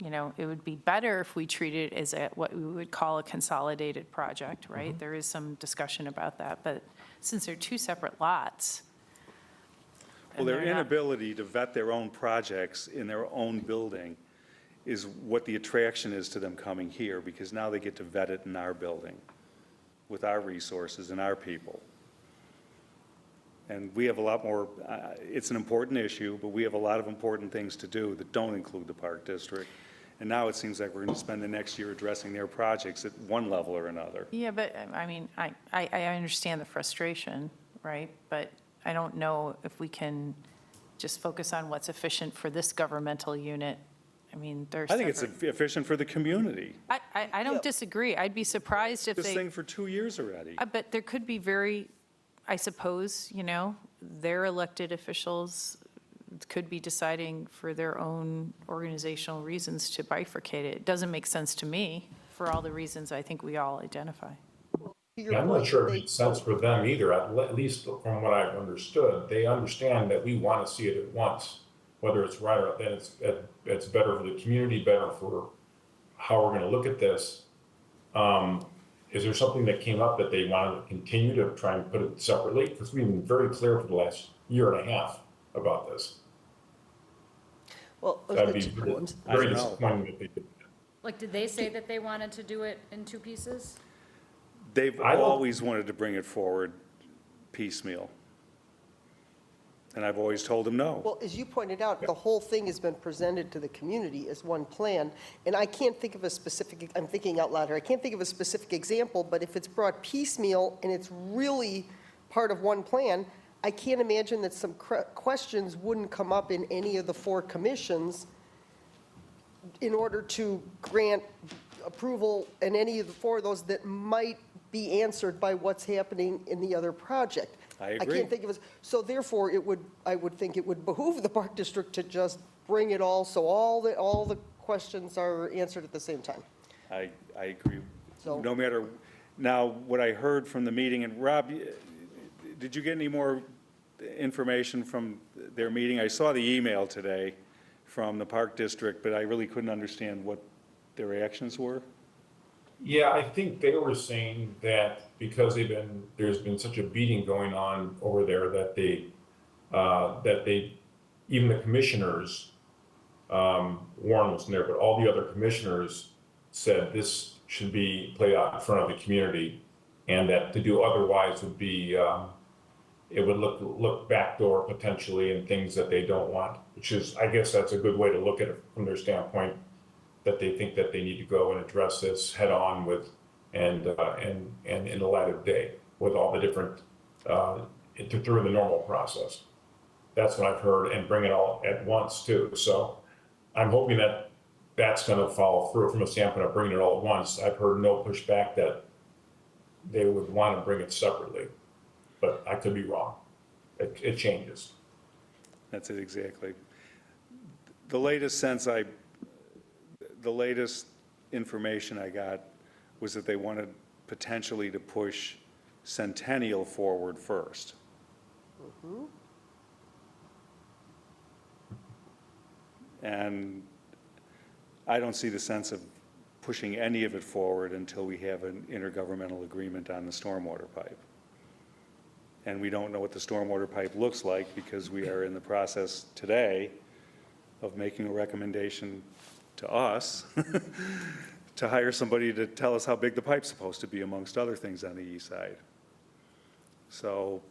it would be better if we treated it as what we would call a consolidated project, right? There is some discussion about that, but since they're 2 separate lots. Well, and their they're not- inability to vet their own projects in their own building is what the attraction is to them coming here, because now they get to vet it in our building with our resources and our people. And we have a lot more, it's an important issue, but we have a lot of important things to do that don't include the Park District. And now it seems like we're going to spend the next year addressing their projects at one level or another. Yeah, but, I mean, I understand the frustration, right? But I don't know if we can just focus on what's efficient for this governmental unit. I mean, there's. I think it's efficient for the community. I don't disagree. I'd be surprised if This they. thing for 2 years already. But there could be I suppose, their elected officials could be deciding for their own organizational reasons to bifurcate it. It doesn't make sense to me for all the reasons I think we all identify. To your Yeah, I'm not point, sure it they- makes sense for them either, at least from what I've understood. They understand that we want to see it at once, whether it's right or then it's better for the community, better for how we're going to look at this. Is there something that came up that they wanted to continue to try and put it separately? Because we've been very clear for the last year and a half about this. Well, That'd be I'm- very I know. disappointing that they did that. Like, did they say that they wanted to do it in two pieces? They've I don't- always wanted to bring it forward piecemeal. And I've always told them no. Well, as you pointed out, the whole thing has been presented to the community as one plan, and I can't think of a specific, I'm thinking out loud here, I can't think of a specific example, but if it's brought piecemeal and it's really part of one plan, I can't imagine that some questions wouldn't come up in any of the 4 commissions in order to grant approval in any of the 4 of those that might be answered by what's happening in the other project. I I agree. can't think of it, so therefore, I would think it would behoove the Park District to just bring it all, so all the questions are answered at the same time. I agree. So- No matter, now, what I heard from the meeting, and Rob, did you get any more information from their meeting? I saw the email today from the Park District, but I really couldn't understand what their reactions were. Yeah, I think they were saying that because there's been such a beating going on over there that even the commissioners, Warren wasn't there, but all the other commissioners said this should be played out in front of the community, and that to do otherwise would be, it would look backdoor potentially and things that they don't want, which is, I guess that's a good way to look at it from their standpoint, that they think that they need to go and address this head on with, and in the light of day, with all the different, through the normal process. That's what I've heard, and bring it all at once too. So I'm hoping that that's gonna follow through from a standpoint of bringing it all at once. I've heard no pushback that they would want to bring it separately, but I could be wrong. It changes. That's it exactly. The latest information I got was that they wanted potentially to push Centennial forward first. And I don't see the sense of pushing any of it forward until we have an intergovernmental agreement on the stormwater pipe. And we don't know what the stormwater pipe looks like because we are in the process today of making a recommendation to us to hire somebody to tell us how big the pipe's supposed to be, amongst other things on the east side. So,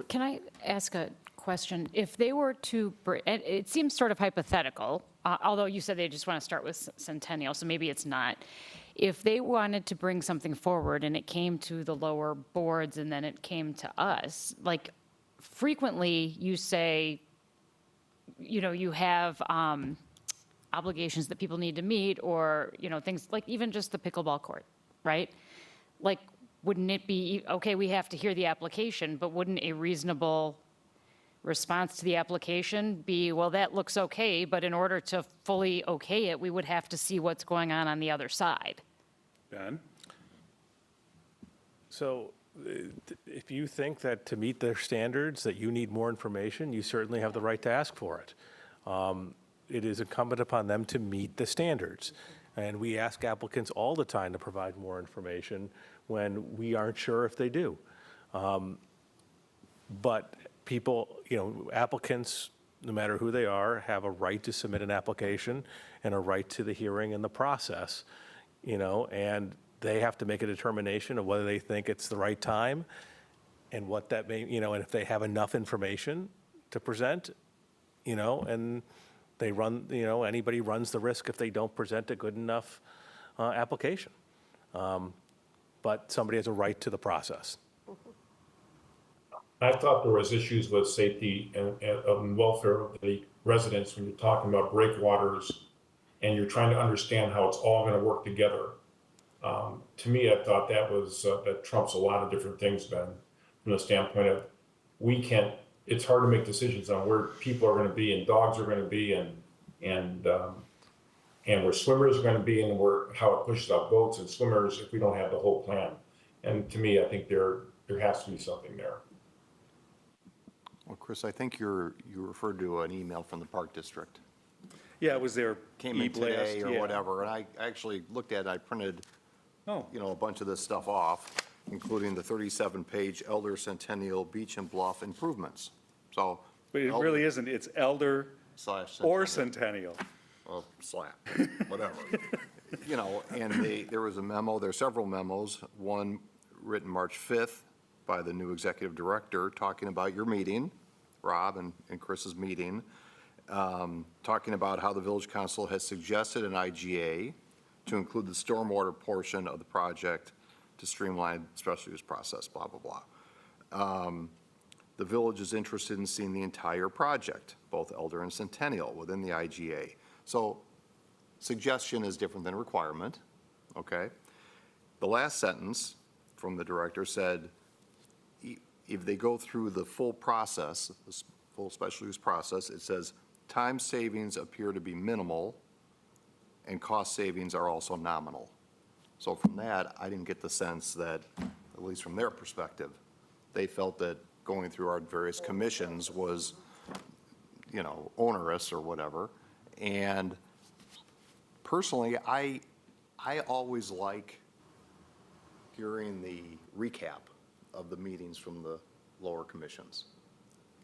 Can I ask a question? If they were to, and it seems sort of hypothetical, although you said they just want to start with Centennial, so maybe it's not. If they wanted to bring something forward and it came to the lower boards and then it came to us, like frequently you say, you know, you have obligations that people need to meet, or, you know, things like even just the pickleball court, right? Like, wouldn't it be, okay, we have to hear the application, but wouldn't a reasonable response to the application be, well, that looks okay, but in order to fully okay it, we would have to see what's going on the other side? Ben? So if you think that to meet their standards, that you need more information, you certainly have the right to ask for it. It is incumbent upon them to meet the standards. And we ask applicants all the time to provide more information when we aren't sure if they do. But people, you know, applicants, no matter who they are, have a right to submit an application and a right to the hearing and the process, you know, and they have to make a determination of whether they think it's the right time and what that may, you know, and if they have enough information to present, you know, and they run, you know, anybody runs the risk if they don't present a good enough application. But somebody has a right to the process. I thought there was issues with safety and welfare of the residents when you're talking about breakwaters and you're trying to understand how it's all going to work together. To me, I thought that was that trumps a lot of different things, Ben, from the standpoint of we can't, it's hard to make decisions on where people are gonna be and dogs are gonna be and where swimmers are gonna be and how it pushes out boats and swimmers if we don't have the whole plan. And to me, I think there has to be something there. Well, Chris, I think you referred to an email from the Park District. Yeah, it was their Came in e-blast, today or yeah. whatever, and I actually looked at it, I printed, Oh, a bunch of this stuff off, including the 37-page Elder Centennial Beach and Bluff improvements. So. but it really isn't, it's elder Slash or Centennial. centennial. Well, slap, whatever. And there was a memo, there are several memos, one written March 5th by the new executive director, talking about your meeting, Rob and Chris's meeting, talking about how the village council has suggested an IGA to include the stormwater portion of the project to streamline special use process, blah, blah, blah. The village is interested in seeing the entire project, both Elder and Centennial, within the IGA. So suggestion is different than requirement, okay? The last sentence from the director said, if they go through the full process, the full special use process, it says, time savings appear to be minimal and cost savings are also nominal. So from that, I didn't get the sense that, at least from their perspective, they felt that going through our various commissions was, onerous or whatever. And personally, I always like hearing the recap of the meetings from the lower commissions.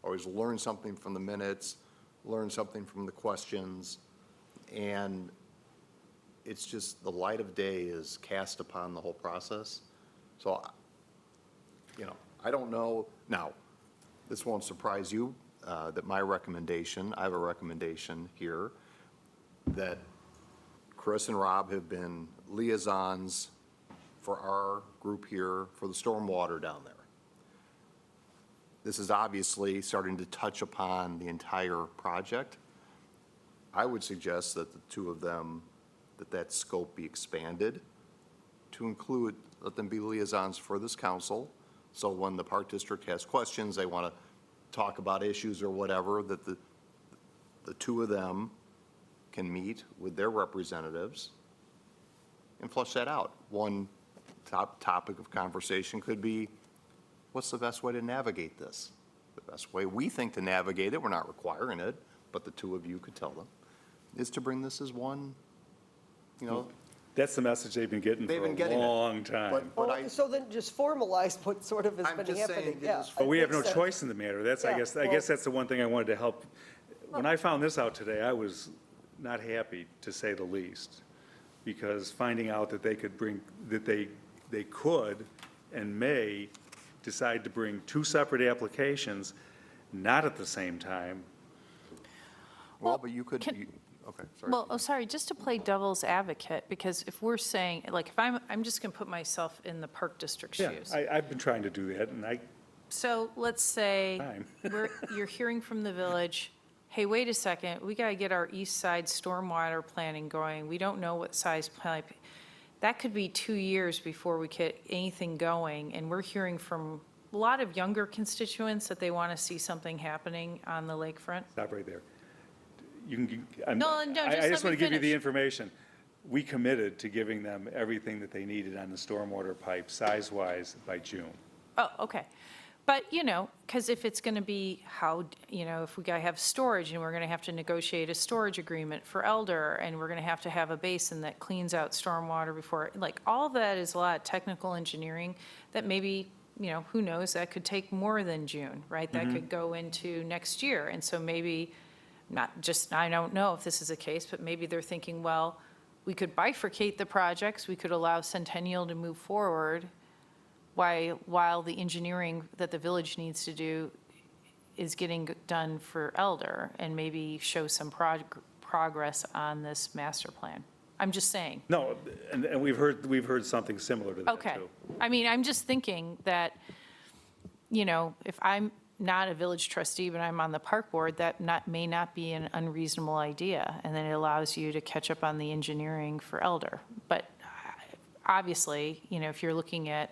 Always learn something from the minutes, learn something from the questions, and it's just the light of day is cast upon the whole process. So, I don't know. Now, this won't surprise you that I have a recommendation here that Chris and Rob have been liaisons for our group here for the stormwater down there. This is obviously starting to touch upon the entire project. I would suggest that the two of them, that scope be expanded to include, let them be liaisons for this council. So when the Park District has questions, they want to talk about issues or whatever, that the two of them can meet with their representatives and flush that out. One topic of conversation could be, what's the best way to navigate this? The best way we think to navigate it, we're not requiring it, but the two of you could tell them, is to bring this as one, That's the message they've been getting They've for been getting a it. long time. But So then just formalize what sort of has I'm been just saying, happening, it yeah. is- But we have Makes no sense. choice in the matter. That's, I Yeah, guess well- that's the one thing I wanted to help. When I found this out today, I was not happy, to say the least, because finding out that they could and may decide to bring two separate applications, not at the same time. well, but you could, can- okay, sorry. Well, sorry, just to play devil's advocate, because if we're saying, like, if I'm just going to put myself in the Park District's Yeah, shoes. I've been trying to do that, and So let's say Fine. you're hearing from the village, hey, wait a second, we got to get our east side stormwater planning going. We don't know what size pipe. That could be 2 years before we get anything going. And we're hearing from a lot of younger constituents that they want to see something happening on the lakefront. stop right there. You can, No, just I let just me want to give you the finish. information. We committed to giving them everything that they needed on the stormwater pipe, size-wise, by June. Oh, okay. But, because if it's going to be if we got to have storage and we're going to have to negotiate a storage agreement for Elder and we're going to have a basin that cleans out stormwater before, like, all of that is a lot of technical engineering that maybe, who knows, that could take more than June, right? That could go into next year. And so maybe, I don't know if this is the case, but maybe they're thinking, well, we could bifurcate the projects, we could allow Centennial to move forward while the engineering that the village needs to do is getting done for Elder, and maybe show some progress on this master plan. I'm just saying. No, and we've heard something similar to that, too. Okay. I mean, I'm just thinking that, if I'm not a village trustee, but I'm on the park board, that may not be an unreasonable idea, and then it allows you to catch up on the engineering for Elder. But obviously, if you're looking at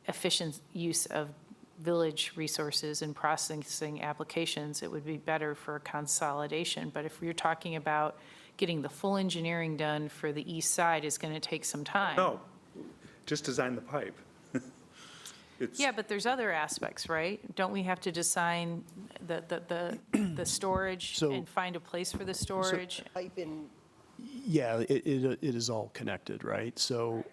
efficient use of village resources and processing applications, it would be better for consolidation. But if you're talking about getting the full engineering done for the east side is going to take some time. No, just design the pipe. It's- Yeah, but there's other aspects, right? Don't we have to design the storage So- and find a place for the storage? Pipe in, Yeah, it is all connected, right? So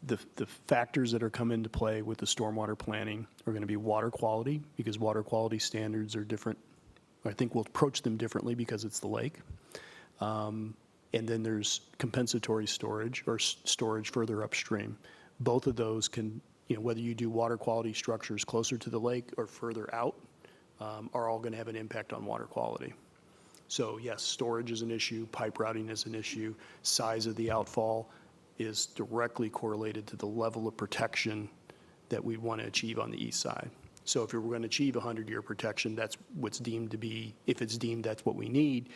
the factors that are come into play with the stormwater planning are going to be water quality, because water quality standards are different. I think we'll approach them differently because it's the lake. And then there's compensatory storage or storage further upstream. Both of those can, whether you do water quality structures closer to the lake or further out, are all going to have an impact on water quality. So yes, storage is an issue, pipe routing is an issue, size of the outfall is directly correlated to the level of protection that we want to achieve on the east side. So if we're going to achieve 100-year protection, that's what's deemed to be, if it's deemed that's what we need,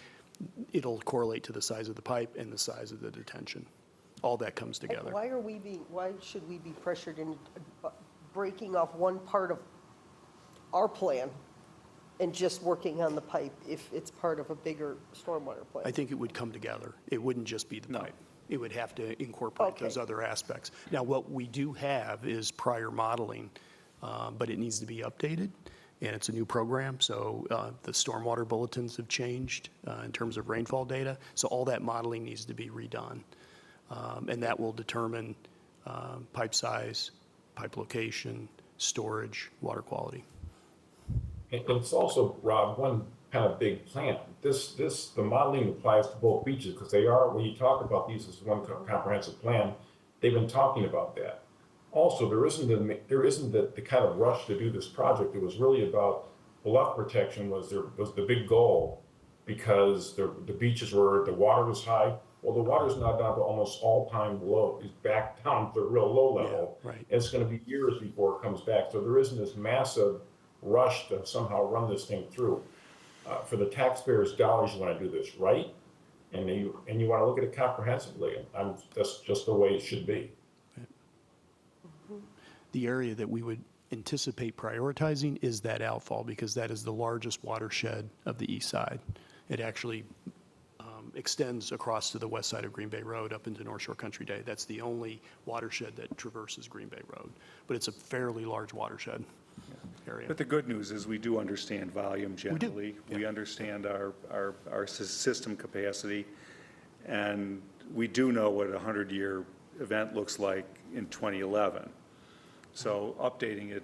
it'll correlate to the size of the pipe and the size of the detention. All that comes together. why should we be pressured into breaking off one part of our plan and just working on the pipe if it's part of a bigger stormwater plan? I think it would come together. It wouldn't just be the pipe. It would have to incorporate Okay. those other aspects. Now, what we do have is prior modeling, but it needs to be updated, and it's a new program, so the stormwater bulletins have changed in terms of rainfall data, so all that modeling needs to be redone. And that will determine pipe size, pipe location, storage, water quality. And it's also, Rob, one kind of big plan. The modeling applies to both beaches because they are, when you talk about these as one comprehensive plan, they've been talking about that. Also, there isn't the kind of rush to do this project. It was really about bluff protection was the big goal because the beaches were, the water was high. Well, the water's now down to almost all-time low. It's back down to a real low level. Yeah, right. And it's going to be years before it comes back. So there isn't this massive rush to somehow run this thing through. For the taxpayers' dollars, you want to do this right, and you want to look at it comprehensively. That's just the way it should be. The area that we would anticipate prioritizing is that outfall, because that is the largest watershed of the east side. It actually extends across to the west side of Green Bay Road up into North Shore Country Day. That's the only watershed that traverses Green Bay Road, but it's a fairly large watershed area. But the good news is we do understand volume generally. We understand our system capacity, and we do know what a 100-year event looks like in 2011. So updating it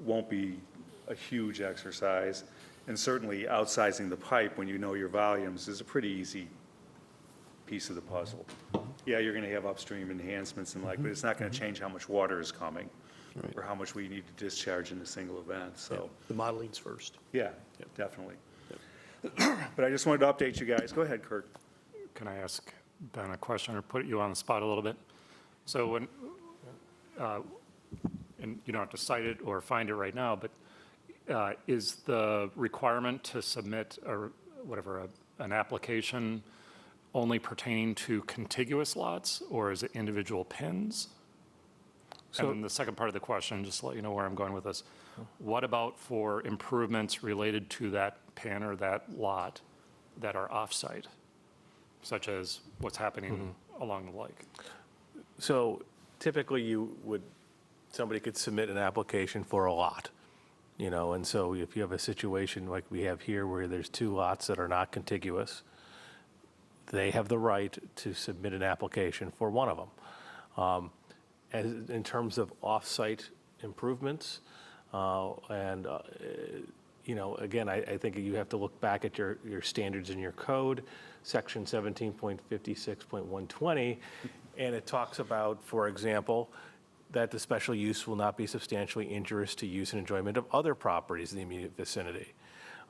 won't be a huge exercise, and certainly outsizing the pipe when you know your volumes is a pretty easy piece of the puzzle. Yeah, you're going to have upstream enhancements and but it's not going to change how much water is coming or how much we need to discharge in a single event, so. The modeling's first. Yeah, definitely. But I just wanted to update you guys. Go ahead, Kirk. Can I ask Ben a question or put you on the spot a little bit? So when, and you don't have to cite it or find it right now, but is the requirement to submit an application only pertaining to contiguous lots, or is it individual pins? And then the second part of the question, just to let you know where I'm going with this, what about for improvements related to that pin or that lot that are off-site, such as what's happening along the lake? So typically somebody could submit an application for a lot, and so if you have a situation like we have here where there's two lots that are not contiguous, they have the right to submit an application for one of them. In terms of off-site improvements, again, I think you have to look back at your standards in your code, section 17.56.120, and it talks about, for example, that the special use will not be substantially injurious to use and enjoyment of other properties in the immediate vicinity.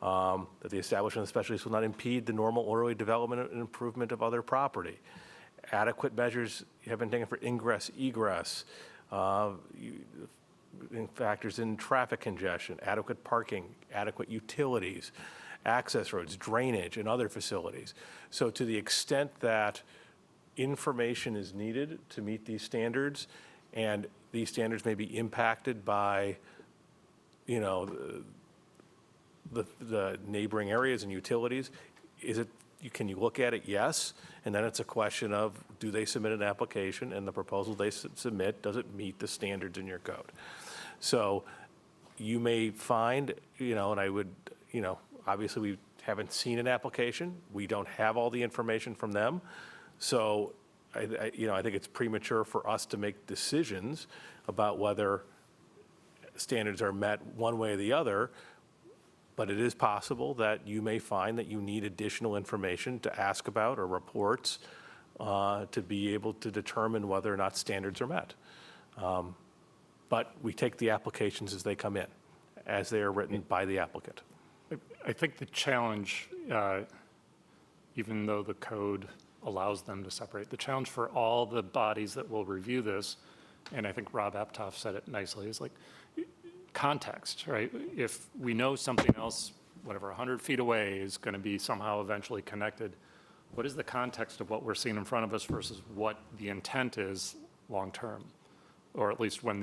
That the establishment of the special use will not impede the normal orderly development and improvement of other property. Adequate measures have been taken for ingress, egress, factors in traffic congestion, adequate parking, adequate utilities, access roads, drainage, and other facilities. So to the extent that information is needed to meet these standards, and these standards may be impacted by you know, the neighboring areas and utilities? Is it, can you look at it? Yes. And then it's a question of, do they submit an application, and the proposal they submit, does it meet the standards in your code? So you may find, you know, and I would, you know, obviously we haven't seen an application. We don't have all the information from them. So you know, I think it's premature for us to make decisions about whether standards are met one way or the other. But it is possible that you may find that you need additional information to ask about or reports to be able to determine whether or not standards are met. But we take the applications as they come in, as they are written by the applicant. I think the challenge, even though the code allows them to separate, the challenge for all the bodies that will review this, and I think Rob Aptoff said it nicely, is like context, right? If we know something else, whatever, 100 feet away is going to be somehow eventually connected, what is the context of what we're seeing in front of us versus what the intent is long-term? Or at least when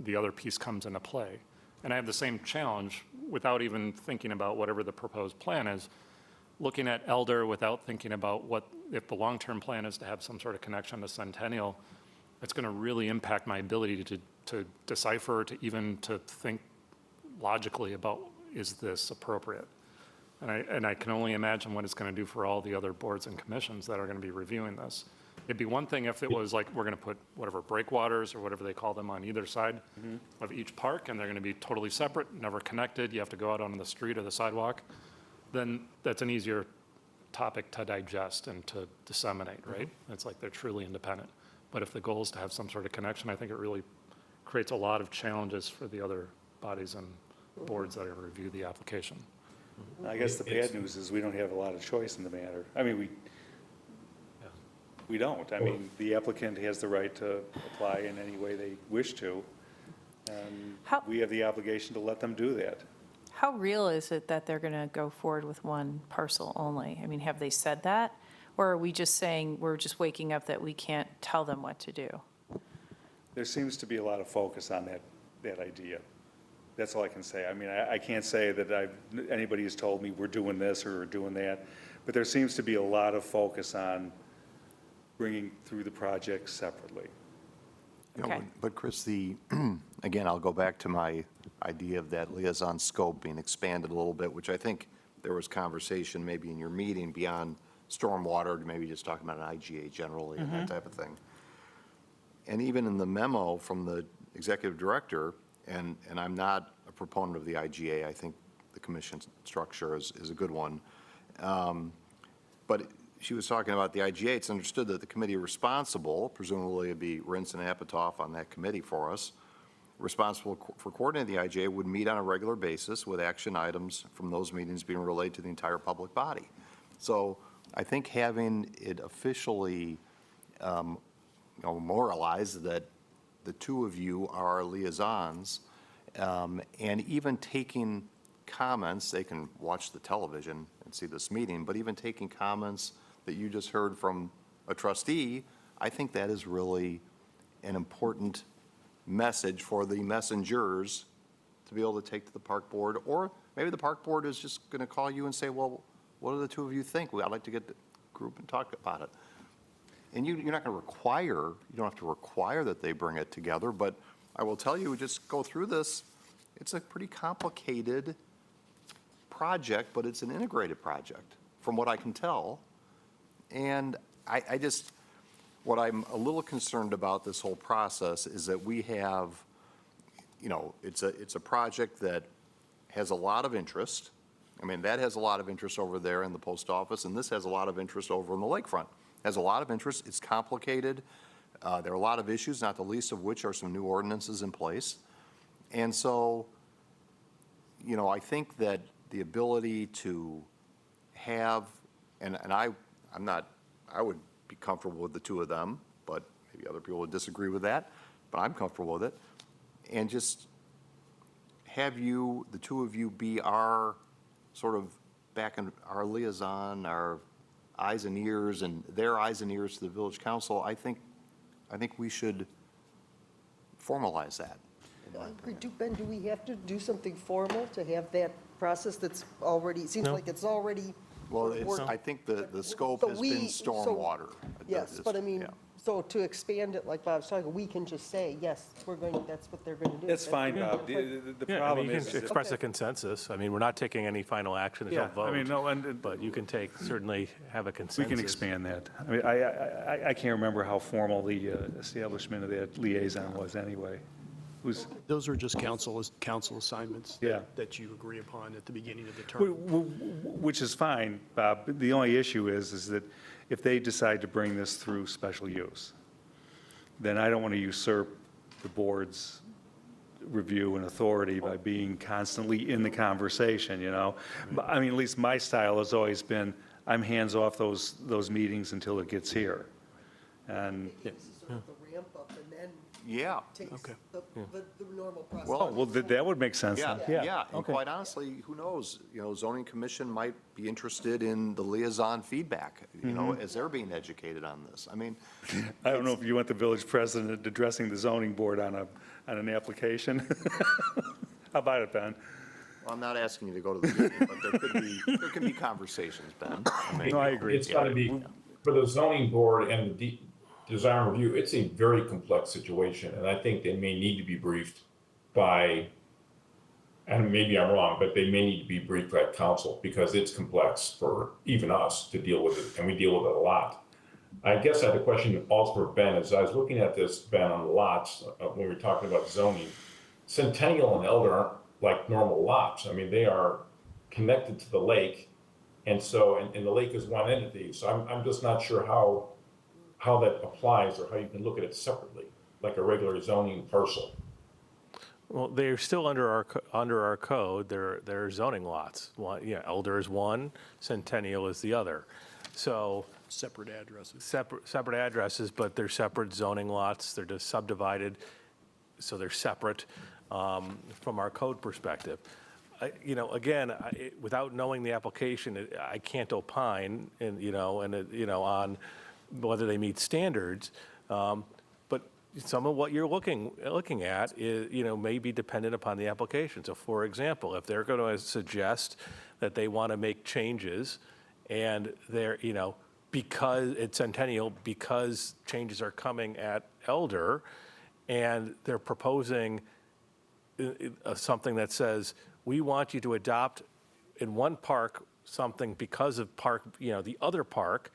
the other piece comes into play. And I have the same challenge without even thinking about whatever the proposed plan is, looking at Elder without thinking about what, if the long-term plan is to have some sort of connection to Centennial, it's going to really impact my ability to decipher, to think logically about, is this appropriate? And I can only imagine what it's going to do for all the other boards and commissions that are going to be reviewing this. It'd be one thing if it was like, we're going to put whatever breakwaters or whatever they call them on either side of each park, and they're going to be totally separate, never connected. You have to go out onto the street or the sidewalk. Then that's an easier topic to digest and to disseminate, right? It's like they're truly independent. But if the goal is to have some sort of connection, I think it really creates a lot of challenges for the other bodies and boards that are going to review the application. I guess the bad news is we don't have a lot of choice in the matter. I mean, we don't. I mean, the applicant has the right to apply in any way they wish to, and How- we have the obligation to let them do that. How real is it that they're going to go forward with one parcel only? I mean, have they said that? Or are we just saying, we're just waking up that we can't tell them what to do? There seems to be a lot of focus on that idea. That's all I can say. I mean, I can't say that anybody has told me we're doing this or we're doing that, but there seems to be a lot of focus on bringing through the projects separately. You know, Okay. But Chris, again, I'll go back to my idea of that liaison scope being expanded a little bit, which I think there was conversation maybe in your meeting beyond stormwater, to maybe just talking about an IGA generally and that type of thing. And even in the memo from the executive director, and I'm not a proponent of the IGA, I think the commission structure is a good one. But she was talking about the IGA. It's understood that the committee responsible, presumably it'd be Rince and Apatow on that committee for us, responsible for coordinating the IGA would meet on a regular basis with action items from those meetings being relayed to the entire public body. So I think having it officially memorialized that the two of you are our liaisons, and even taking comments, they can watch the television and see this meeting, but even taking comments that you just heard from a trustee, I think that is really an important message for the messengers to be able to take to the park board, or maybe the park board is just going to call you and say, well, what do the two of you think? I'd like to get the group and talk about it. And you're not going to require, you don't have to require that they bring it together, but I will tell you, just go through this. It's a pretty complicated project, but it's an integrated project, from what I can tell. And I just, what I'm a little concerned about this whole process is that we have, it's a project that has a lot of interest. I mean, that has a lot of interest over there in the post office, and this has a lot of interest over on the lakefront. Has a lot of interest. It's complicated. There are a lot of issues, not the least of which are some new ordinances in place. And so, I think that the ability to have, and I would be comfortable with the two of them, but maybe other people would disagree with that, but I'm comfortable with it. And just have you, the two of you, be our sort of back in our liaison, our eyes and ears, and their eyes and ears to the village council. I think we should formalize that. I agree. Ben, do we have to do something formal to have that process that's already, it seems No. like it's already. Well, it's, worked. I think the scope So has we- been so- stormwater. Yes, It's- but I mean, yeah. so to expand it, like Bob's talking, we can just say, yes, that's what they're going to do. That's fine, what Bob. they're gonna put. The Yeah, I mean, problem you is. can that- express a consensus. I mean, we're not taking any final action, there's no Yeah, vote. I mean, no, and But you can certainly have a we consensus. can expand that. I mean, I can't remember how formal the establishment of that liaison was anyway. Was, Those are just council assignments. Yeah. That you agree upon at the beginning of the wh- term. wh- which is fine, Bob. The only issue is that if they decide to bring this through special use, then I don't want to usurp the board's review and authority by being constantly in the conversation, you know? But, I mean, at least my style has always been, I'm hands off those meetings until it gets here. And, This is sort of the ramp up and then Yeah. takes Okay. the normal process. Well, well, that would make sense then. Yeah, and quite honestly, who knows, zoning commission might be interested in the liaison feedback, as they're being educated on this. I mean, I don't know if you want the village president addressing the zoning board on an application. How about it, Ben? I'm not asking you to go to the meeting, but there can be conversations, Ben. mean, No, I agree. It's gotta be, for the zoning board and the design review, it's a very complex situation, and I think they may need to be briefed by, and maybe I'm wrong, but they may need to be briefed by council, because it's complex for even us to deal with it, and we deal with it a lot. I guess I had a question also for Ben, as I was looking at this, Ben, on the lots, when we were talking about zoning, Centennial and Elder aren't like normal lots. I mean, they are connected to the lake, and so, and the lake is one entity, so I'm just not sure how that applies, or how you can look at it separately, like a regular zoning parcel. Well, they're still under our code, they're zoning lots. Elder is one, Centennial is the other. So Separate addresses. separate addresses, but they're separate zoning lots, they're just subdivided, so they're separate from our code perspective. Again, without knowing the application, I can't opine, on whether they meet standards. But some of what you're looking at is, may be dependent upon the application. So for example, if they're going to suggest that they want to make changes and they're, because it's Centennial, because changes are coming at Elder, and they're proposing something that says, we want you to adopt in one park something because of the other park.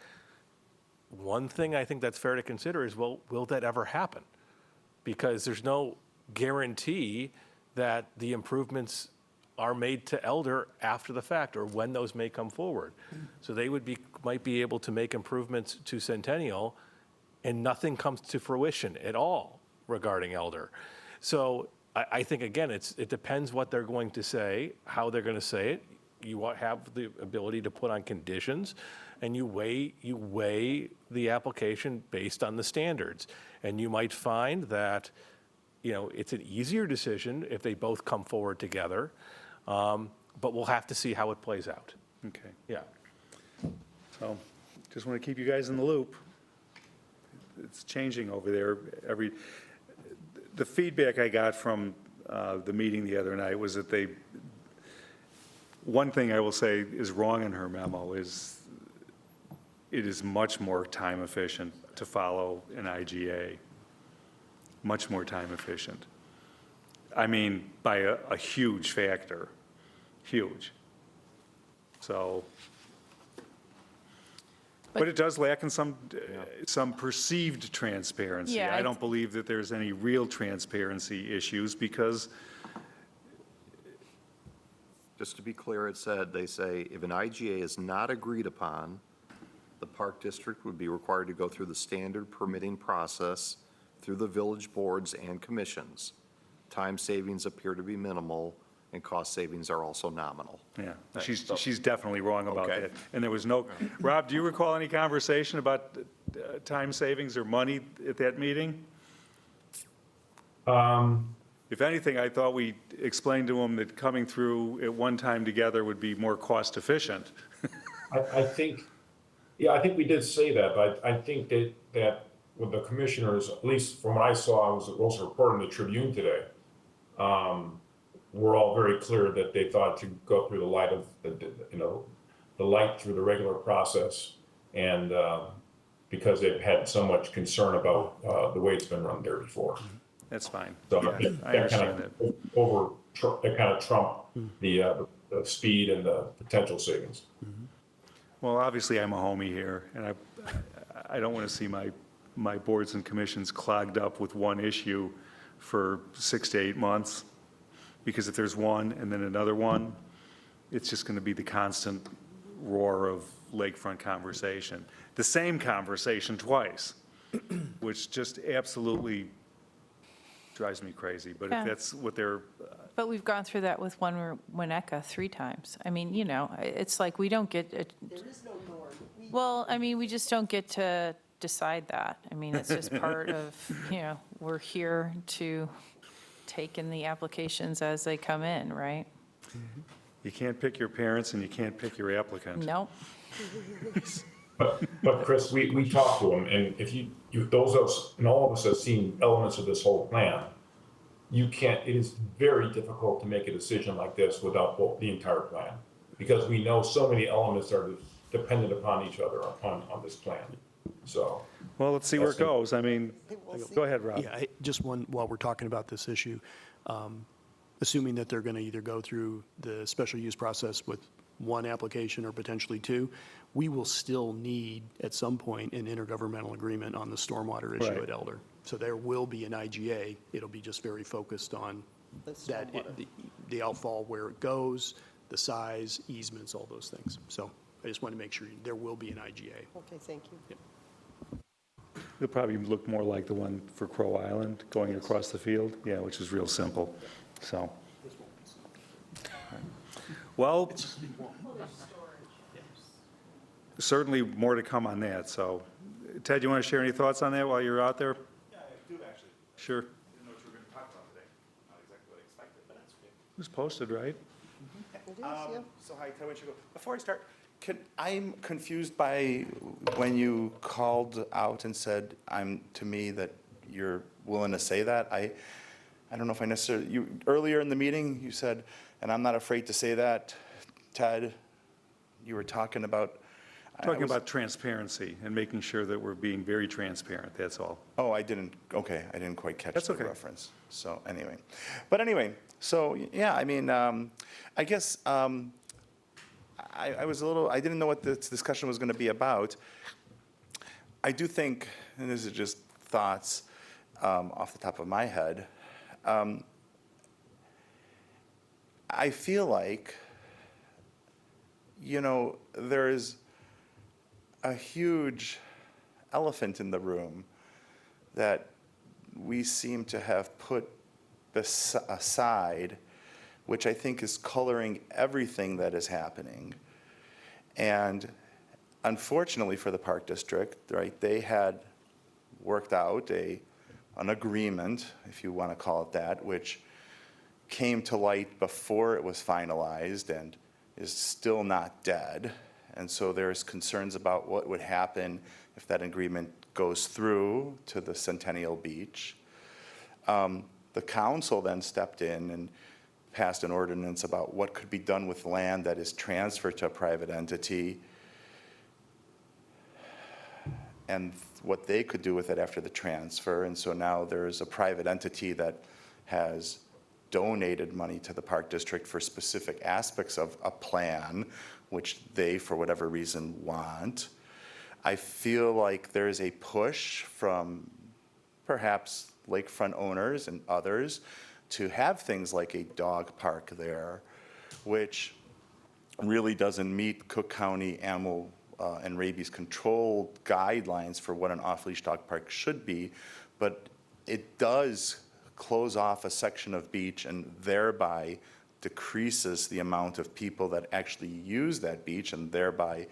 One thing I think that's fair to consider is, well, will that ever happen? Because there's no guarantee that the improvements are made to Elder after the fact, or when those may come forward. So they might be able to make improvements to Centennial, and nothing comes to fruition at all regarding Elder. So I think, again, it depends what they're going to say, how they're going to say it. You have the ability to put on conditions, and you weigh the application based on the standards. And you might find that, it's an easier decision if they both come forward together, but we'll have to see how it plays out. Okay, Yeah. so just want to keep you guys in the loop. It's changing over there the feedback I got from the meeting the other night was that one thing I will say is wrong in her memo is it is much more time efficient to follow an IGA, much more time efficient. I mean, by a huge factor, huge. So, but it does lack in some perceived transparency. Yeah, I don't believe that there's any real transparency issues because, just to be clear, they say, if an IGA is not agreed upon, the Park District would be required to go through the standard permitting process through the village boards and commissions. Time savings appear to be minimal, and cost savings are also nominal. yeah, she's definitely wrong about Okay. that. And there was no, Rob, do you recall any conversation about time savings or money at that meeting? If anything, I thought we explained to them that coming through at one time together would be more cost efficient. I think we did say that, but I think that with the commissioners, at least from what I saw, it was also reported in the Tribune today, were all very clear that they thought to go through the light of, the light through the regular process. And because they've had so much concern about the way it's been run there before. That's fine. So Yeah, I that kind understand that. of that kind of trumped the speed and the potential savings. Well, obviously, I'm a homie here, and I don't want to see my boards and commissions clogged up with one issue for 6 to 8 months, because if there's one and then another one, it's just going to be the constant roar of lakefront conversation. The same conversation twice, which just absolutely drives me crazy. But Yeah. if that's what they're, But we've gone through that with Winnetka 3 times. I mean, it's like we don't get, There is no norm. well, I mean, we just don't get to decide that. I mean, it's just part of, we're here to take in the applications as they come in, right? you can't pick your parents and you can't pick your applicant. Nope. But Chris, we talked to them, and if you those of us, and all of us have seen elements of this whole plan, it is very difficult to make a decision like this without the entire plan, because we know so many elements are dependent upon each other on this plan. So, Well, let's see where it That's it. goes. I mean, go ahead, Rob. Yeah, just one, while we're talking about this issue, assuming that they're going to either go through the special use process with one application or potentially 2, we will still need, at some point, an intergovernmental agreement on the stormwater issue Right. at Elder. So there will be an IGA. It'll be just very focused on The that, stormwater. the outfall, where it goes, the size, easements, all those things. So I just want to make sure there will be an IGA. Okay, thank you. It'll probably look more like the one for Crow Island, going across the field, yeah, which is real simple, so. Well, certainly more to come on that, so. Ted, you want to share any thoughts on that while you're out there? Yeah, I do actually. Sure. Didn't know what you were going to talk about today. Not exactly what I expected, but that's okay. It was posted, right? It is, yeah. So hi, Ted Winchell. Before I start, I'm confused by when you called out and said, to me, that you're willing to say that. I don't know if I necessarily, earlier in the meeting, you said, and I'm not afraid to say that, Ted, you were talking about. Talking about transparency and making sure that we're being very transparent, that's all. Oh, I didn't quite catch That's the okay. reference. So anyway, so yeah, I mean, I guess I was I didn't know what this discussion was going to be about. I do think, and this is just thoughts off the top of my head, I feel like, there is a huge elephant in the room that we seem to have put aside, which I think is coloring everything that is happening. And unfortunately for the Park District, right, they had worked out an agreement, if you want to call it that, which came to light before it was finalized and is still not dead. And so there's concerns about what would happen if that agreement goes through to the Centennial Beach. The council then stepped in and passed an ordinance about what could be done with land that is transferred to a private entity and what they could do with it after the transfer. And so now there's a private entity that has donated money to the Park District for specific aspects of a plan, which they, for whatever reason, want. I feel like there is a push from perhaps lakefront owners and others to have things like a dog park there, which really doesn't meet Cook County animal and rabies control guidelines for what an off-leash dog park should be, but it does close off a section of beach and thereby decreases the amount of people that actually use that beach and thereby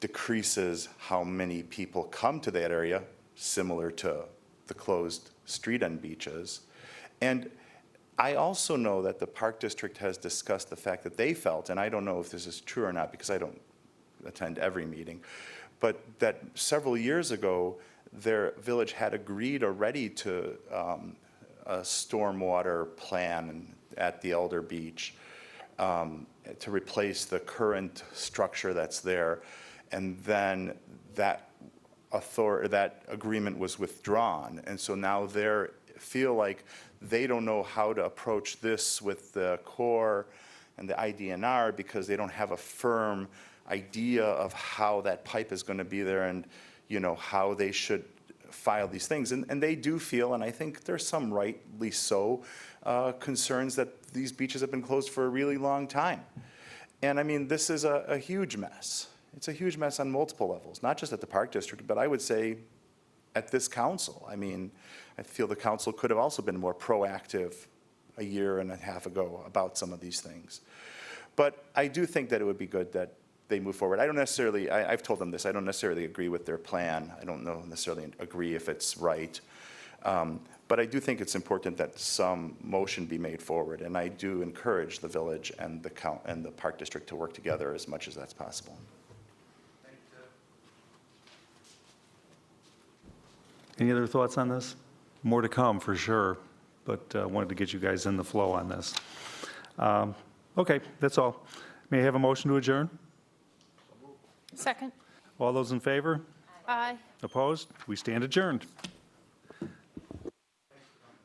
decreases how many people come to that area, similar to the closed street end beaches. And I also know that the Park District has discussed the fact that they felt, and I don't know if this is true or not because I don't attend every meeting, but that several years ago, their village had agreed already to a stormwater plan at the Elder Beach to replace the current structure that's there. And then that agreement was withdrawn. And so now feel like they don't know how to approach this with the Corps and the IDNR because they don't have a firm idea of how that pipe is going to be there and, you know, how they should file these things. And they do feel, and I think there's some rightly so, concerns that these beaches have been closed for a really long time. And I mean, this is a huge mess. It's a huge mess on multiple levels, not just at the Park District, but I would say at this council. I mean, I feel the council could have also been more proactive a year and a half ago about some of these things. But I do think that it would be good that they move forward. I don't necessarily, I've told them this, I don't necessarily agree with their plan. I don't necessarily agree if it's right. But I do think it's important that some motion be made forward. And I do encourage the village and the Park District to work together as much as that's possible. Any other thoughts on this? More to come, for sure, but wanted to get you guys in the flow on this. Okay, that's all. May I have a motion to adjourn? Second. All those in favor? Aye. Opposed? We stand adjourned.